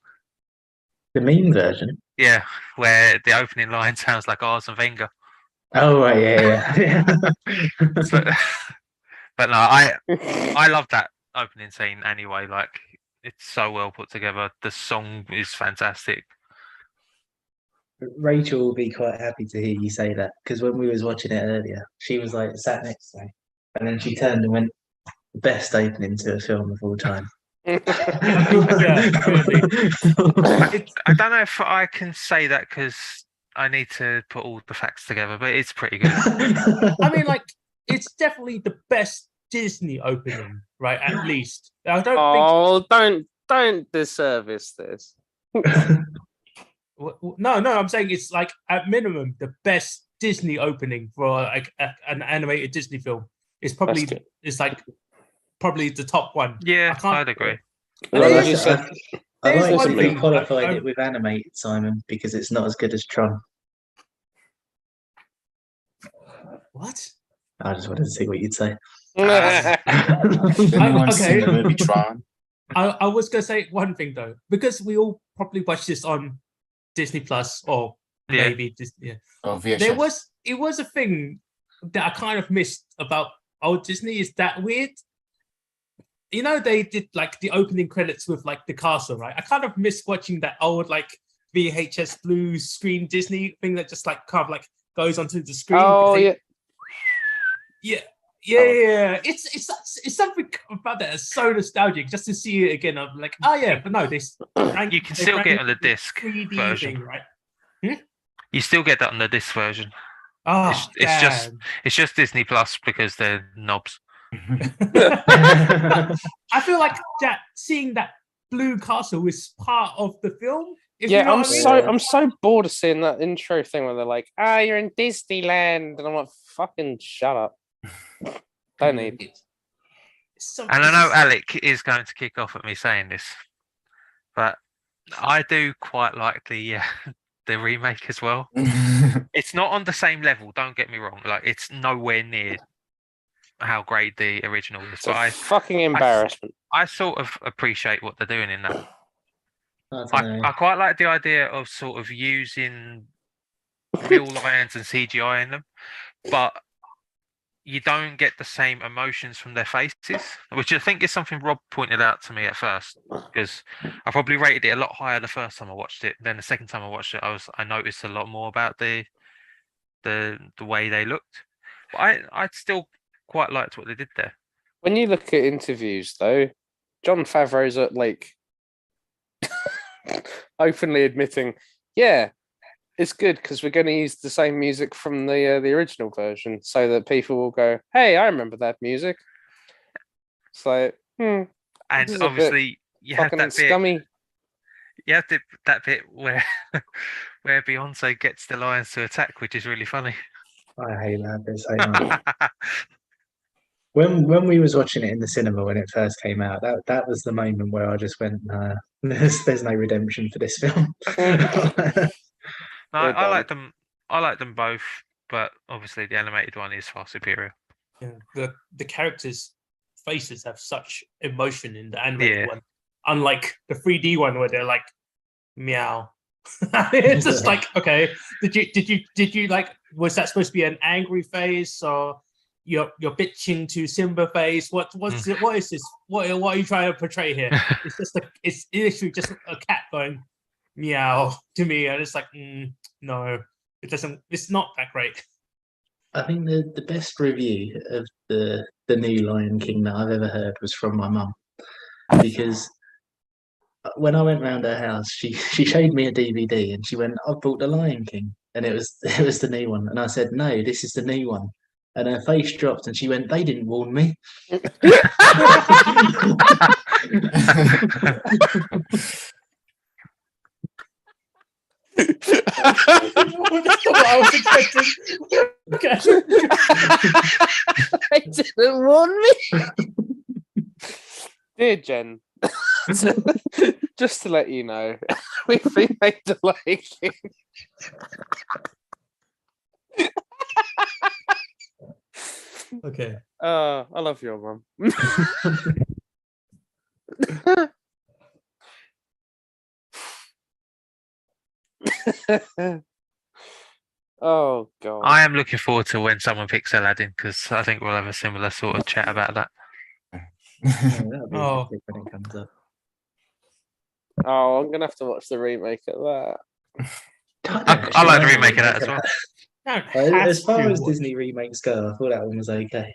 The meme version? Yeah, where the opening line sounds like Arsene Wenger. Oh right, yeah. But no, I love that opening scene anyway. Like it's so well put together. The song is fantastic. Rachel will be quite happy to hear you say that because when we was watching it earlier, she was like sat next to me, and then she turned and went, "Best opening to a film of all time." Yeah, really. I don't know if I can say that because I need to put all the facts together, but it's pretty good. I mean, like, it's definitely the best Disney opening, right? At least. I don't think. Don't disservice this. No, I'm saying it's like at minimum the best Disney opening for like an animated Disney film. It's probably probably the top one. Yeah, I'd agree. I like to be qualified it with animated, Simon, because it's not as good as Tron. What? I just wanted to see what you'd say. Anyone seen the movie Tron? I was gonna say one thing though, because we all probably watched this on Disney Plus or maybe Oh, VHS. It was a thing that I kind of missed about old Disney. Is that weird? You know, they did like the opening credits with like the castle, right? I kind of miss watching that old like VHS blue screen Disney thing that just like kind of like goes onto the screen. Oh yeah. It's something about that that's so nostalgic just to see it again. I'm like, oh yeah, but no, you can still get on the disc 3D version, thing, right? You still get that on the disc version. Oh, it's just Disney Plus because they're knobs. I feel like that seeing that blue castle is part of the film. I'm so bored of seeing that intro thing where they're like, you're in Disneyland, and I'm like, fucking shut up. Don't need it. And I know Alec is going to kick off at me saying this, but I do quite like the remake as well. It's not on the same level, don't get me wrong. Like it's nowhere near how great the original is. It's a fucking embarrassment. I sort of appreciate what they're doing in that. I quite like the idea of sort of using real lions and CGI in them, but you don't get the same emotions from their faces, which I think is something Rob pointed out to me at first, because I probably rated it a lot higher the first time I watched it. Then the second time I watched it, I noticed a lot more about the way they looked. But I still quite liked what they did there. When you look at interviews, though, Jon Favreau's at like openly admitting, yeah, it's good because we're going to use the same music from the original version, so that people will go, "Hey, I remember that music." So, and obviously you have that bit. Scummy. You have that bit where where Beyonce gets the lions to attack, which is really funny. I hate that bit so much. When we was watching it in the cinema when it first came out, that was the moment where I just went, there's no redemption for this film. I like them. I like them both, but obviously the animated one is far superior. Yeah, the characters' faces have such emotion in the animated Yeah. one, unlike the 3D one where they're like meow. It's just like, okay, did you like, was that supposed to be an angry face, or you're bitching to Simba face? What is this? What are you trying to portray here? It's just it's literally just a cat going meow to me, and it's like, no, it's not that great. I think the best review of the new Lion King that I've ever heard was from my mum, because when I went round her house, she showed me a DVD and she went, "I've bought the Lion King," and it was the new one, and I said, "No, this is the new one," and her face dropped and she went, "They didn't warn me." That's not what I was expecting. Okay. They didn't warn me. Dear Jen, just to let you know, we've remade the Lion King. Okay. I love your mum. Oh god. I am looking forward to when someone picks Aladdin, because I think we'll have a similar sort of chat about that. Yeah, that'll be Oh. epic when it comes up. Oh, I'm gonna have to watch the remake of that. I like the remake of that as well. Don't As have far to as watch. Disney remakes go, I thought that one was okay.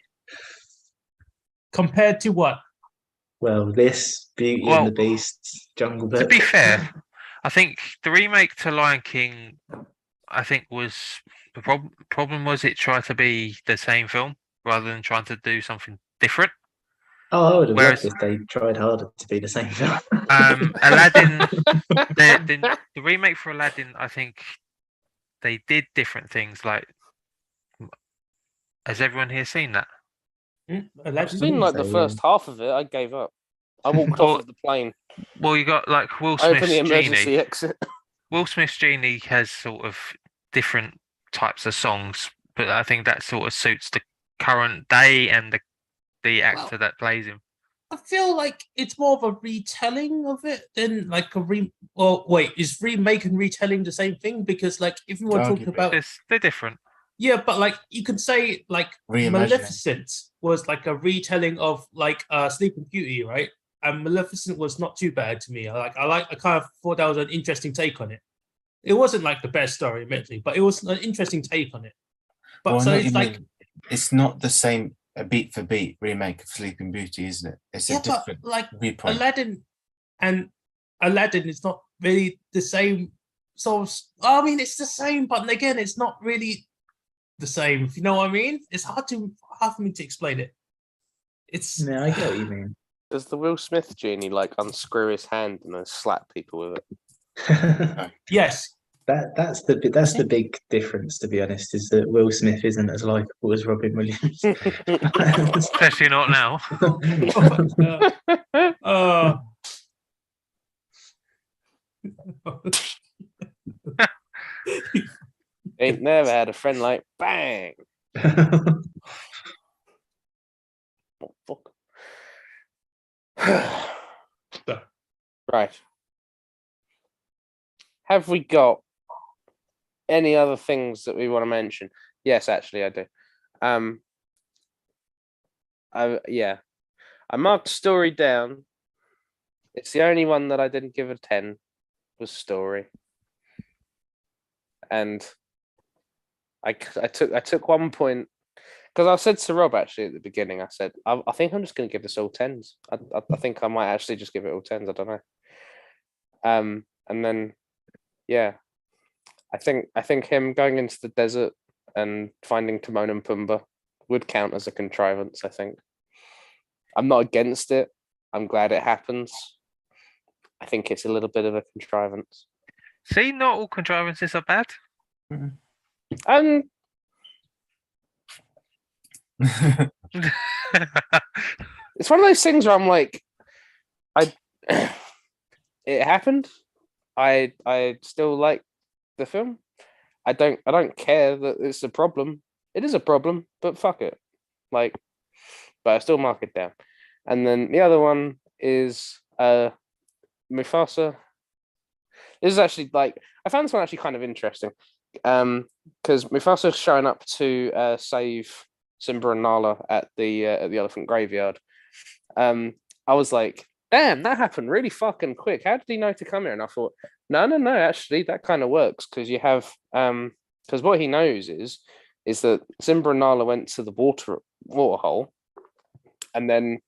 Compared to what? Well, this, Beauty Well, and the Beast, Jungle Book. To be fair, I think the remake to Lion King, I think was the problem was it tried to be the same film rather than trying to do something different. Oh, I would have Whereas- loved if they tried harder to be the same film. Aladdin, the remake for Aladdin, I think they did different things. Like, has everyone here seen that? I've Aladdin? seen like the So, first half of it. I gave up. I walked Well, off of the plane. Well, you got like Will I opened Smith's the emergency Genie. exit. Will Smith's Genie has sort of different types of songs, but I think that sort of suits the current day and the actor that plays him. I feel like it's more of a retelling of it than like a Well, wait, is remake and retelling the same thing? Because like if you were talking Arguably. about They're different. yeah, but like you could say like Reimagining. Maleficent was like a retelling of like Sleeping Beauty, right? And Maleficent was not too bad to me. I kind of thought that was an interesting take on it. It wasn't like the best story, admittedly, but it was an interesting take on it. But Well, I so know what it's you like mean. It's not the same a beat for beat remake of Sleeping Beauty, isn't it? It's yeah, a different but like viewpoint. Aladdin is not really the same sort of. I mean, it's the same, but again, it's not really the same. If you know what I mean, it's hard for me to explain it. It's Yeah, I get what you mean. Does the Will Smith genie like unscrew his hand and then slap people with it? yes, That's the big difference, to be honest, is that Will Smith isn't as likable as Robin Williams. Especially not now. uh, Ain't never had a friend like bang. Oh, fuck. Right. Have we got any other things that we want to mention? Yes, actually, I do. Yeah, I marked Story down. It's the only one that I didn't give a 10 was Story, and I took 1 point because I said to Rob actually at the beginning. I said I think I'm just going to give this all 10s. I think I might actually just give it all 10s. I don't know. And then yeah, I think him going into the desert and finding Timon and Pumbaa would count as a contrivance. I think I'm not against it. I'm glad it happens. I think it's a little bit of a contrivance. See, not all contrivances are bad. It's one of those things where I'm like, it happened. I still like the film. I don't care that it's a problem. It is a problem, but fuck it. Like, but I still mark it down. And then the other one is Mufasa. This is actually like I found this one actually kind of interesting. Because Mufasa's showing up to save Simba and Nala at the elephant graveyard. I was like, damn, that happened really fucking quick. How did he know to come here? And I thought, no, actually, that kind of works because you have because what he knows is that Simba and Nala went to the water hole, and then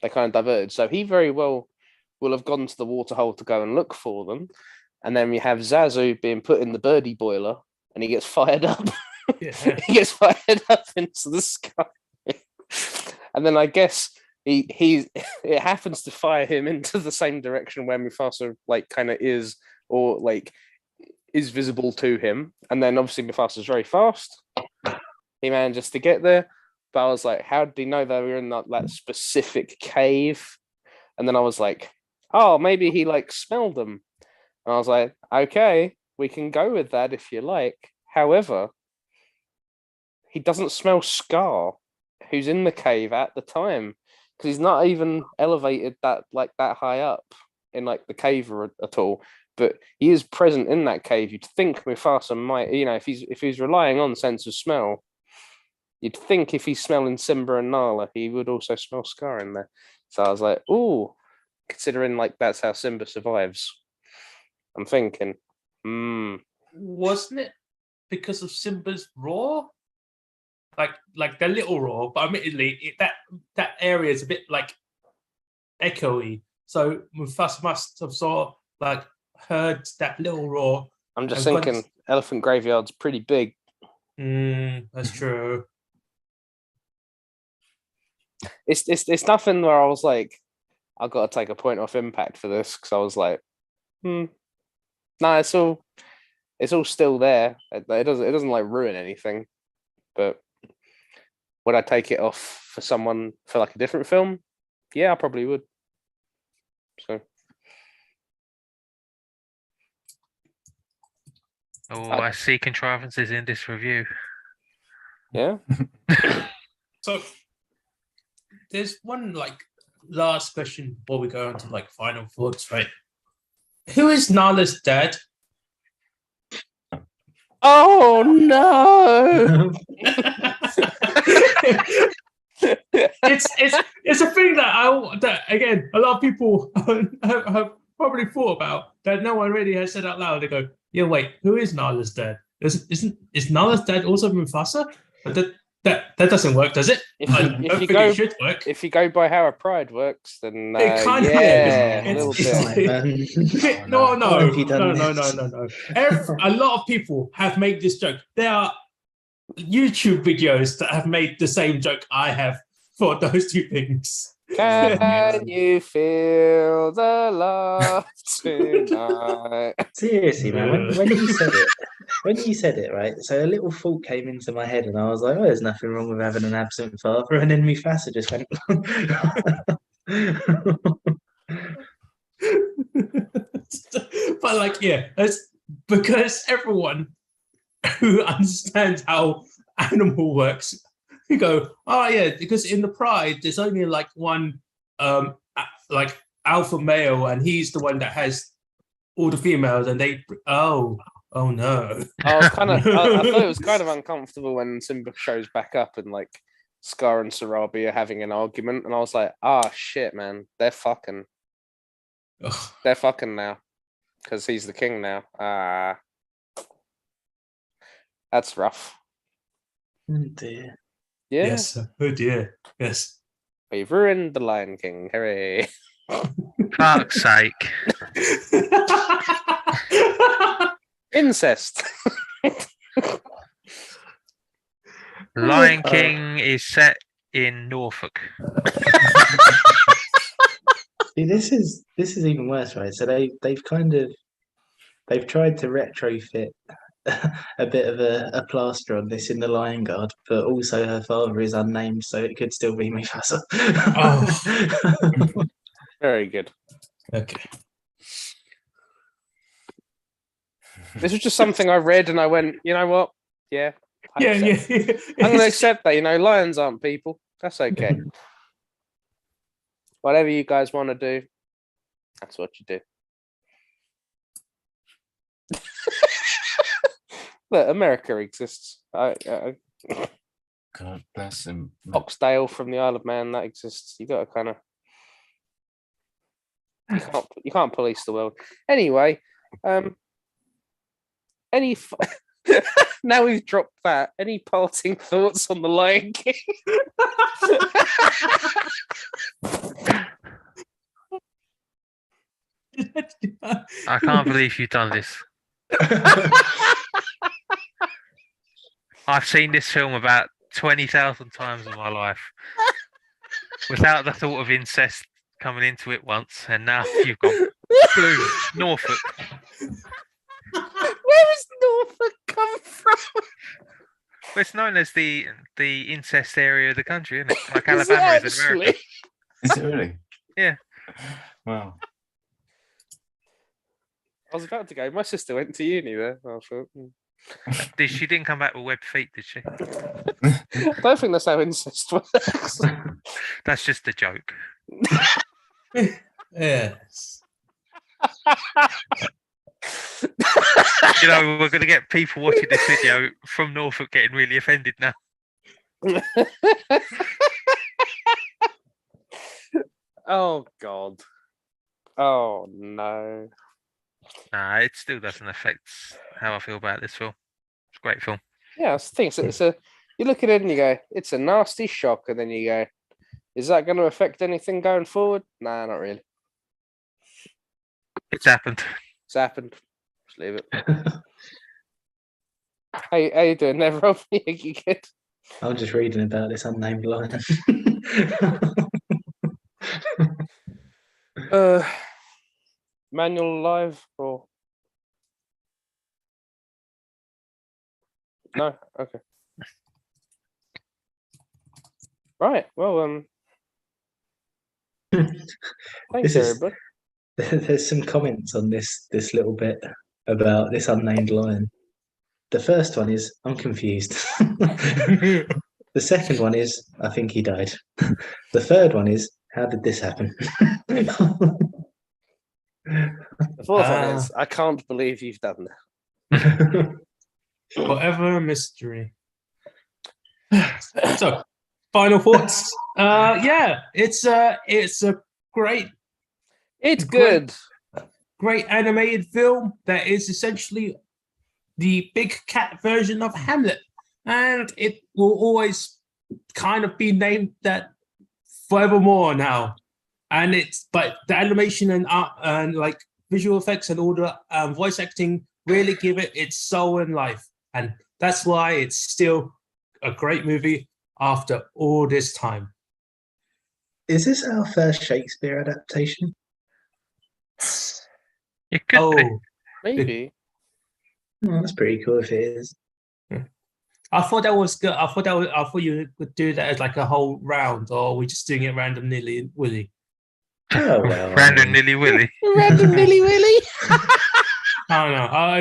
they kind of diverged. So he very well will have gone to the water hole to go and look for them. And then we have Zazu being put in the birdie boiler, and he gets fired up. Yeah. He gets fired up into the sky, and then I guess it happens to fire him into the same direction where Mufasa like kind of is, or like is visible to him. And then obviously Mufasa's very fast. He manages to get there, but I was like, how did he know they were in that specific cave? And then I was like, oh, maybe he like smelled them. And I was like, okay, we can go with that if you like. However, he doesn't smell Scar, who's in the cave at the time, because he's not even elevated that high up in like the cave at all. But he is present in that cave. You'd think Mufasa might, if he's relying on sense of smell, you'd think if he's smelling Simba and Nala, he would also smell Scar in there. So I was like, ooh, considering like that's how Simba survives. I'm thinking, Wasn't it because of Simba's roar? Like the little roar, but admittedly, that area is a bit like echoey. So Mufasa must have heard that little roar. I'm just And thinking elephant graveyard's pretty big. That's true. It's nothing where I was like, I've got to take a point off impact for this, because I was like, no, it's all still there. It doesn't like ruin anything. But would I take it off for someone for like a different film? Yeah, I probably would. So I see contrivances in this review. yeah. So there's one like last question before we go on to like final thoughts, right? Who is Nala's dad? Oh no! it's a thing that again a lot of people have probably thought about that no one really has said out loud. They go, yeah, wait, who is Nala's dad? Is Nala's dad also Mufasa? But that doesn't work, does it? It should work. If you go by how a pride works, then It kind of yeah, a is. little bit. No. Why have you done No. A lot of people have made this joke. There are YouTube videos that have made the same joke I have for those two things. Can you feel the love tonight? Seriously, man, when you said it, right? So a little thought came into my head, and I was like, "Oh, there's nothing wrong with having an absent father." And then Mufasa just went. But like, yeah, that's because everyone who understands how animal works, you go, oh yeah, because in the pride there's only like one like alpha male, and he's the one that has all the females, and they oh no. I thought it was kind of uncomfortable when Simba shows back up and like Scar and Sarabi are having an argument, and I was like, shit, man, they're fucking. Ugh. They're fucking now, because he's the king now. That's rough. Oh dear. Yeah, Yes. Oh dear. Yes. we've ruined the Lion King. Hooray! Fuck's sake. Incest. Lion King is set in Norfolk. See, this is even worse, right? So they've tried to retrofit a bit of a plaster on this in the Lion Guard, but also her father is unnamed, so it could still be Mufasa. Oh. Very good. Okay. This was just something I read and I went, you know what? Yeah. I Yeah, accept. yeah. I'm going to accept that. Lions aren't people. That's okay. Whatever you guys want to do, that's what you do. Look, America exists. God bless him. Oxdale from the Isle of Man, that exists. You got to kind of you can't police the world. Anyway, now we've dropped that. Any parting thoughts on the Lion King? I can't believe you've done this. I've seen this film about 20,000 times in my life without the thought of incest coming into it once, and now you've gone blue Norfolk. Where has Norfolk come from? Well, it's known as the incest area of the country, isn't it? Like Is Alabama it is in America. actually? Is it really? Yeah. Wow. I was about to go. My sister went to uni there. I thought, She didn't come back with webbed feet, did she? I don't think that's how incest works. That's just a joke. Yes. We're going to get people watching this video from Norfolk getting really offended now. Oh God. Oh no. Nah, it still doesn't affect how I feel about this film. It's a great film. Yeah, that's the thing. It's a you look at it and you go, it's a nasty shock, and then you go, is that going to affect anything going forward? Nah, not really. It's happened. It's happened. Just leave it. How you doing there, Rob? You good? I'm just reading about this unnamed lion. Manual live or no? Okay. Right. Well, thanks This is- everybody. There's some comments on this little bit about this unnamed lion. The first one is, I'm confused. The second one is, I think he died. The third one is, how did this happen? The fourth one is, I can't believe you've done Forever a mystery. So, final thoughts. Yeah, it's a great It's Great. good. great animated film that is essentially the big cat version of Hamlet, and it will always kind of be named that forevermore now. And but the animation and art and like visual effects and all the voice acting really give it its soul and life, and that's why it's still a great movie after all this time. Is this our first Shakespeare adaptation? It could Oh, be. Maybe. Oh, that's pretty cool if it is. I thought that was good. I thought you would do that as like a whole round, or we're just doing it randomly, Willy. Oh, well, Random Nilly Willy. Random Nilly Willy. I don't know. Oh,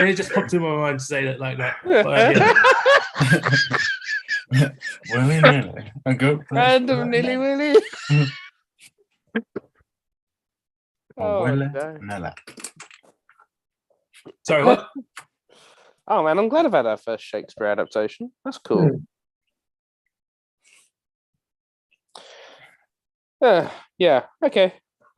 it just popped in my mind to say that like that. But, yeah. Willy nilly. A good place. Random Nilly Willy. Oh, Willy no. nilly. Sorry, what? Oh man, I'm glad I've had our first Shakespeare adaptation. That's cool. Yeah. Okay.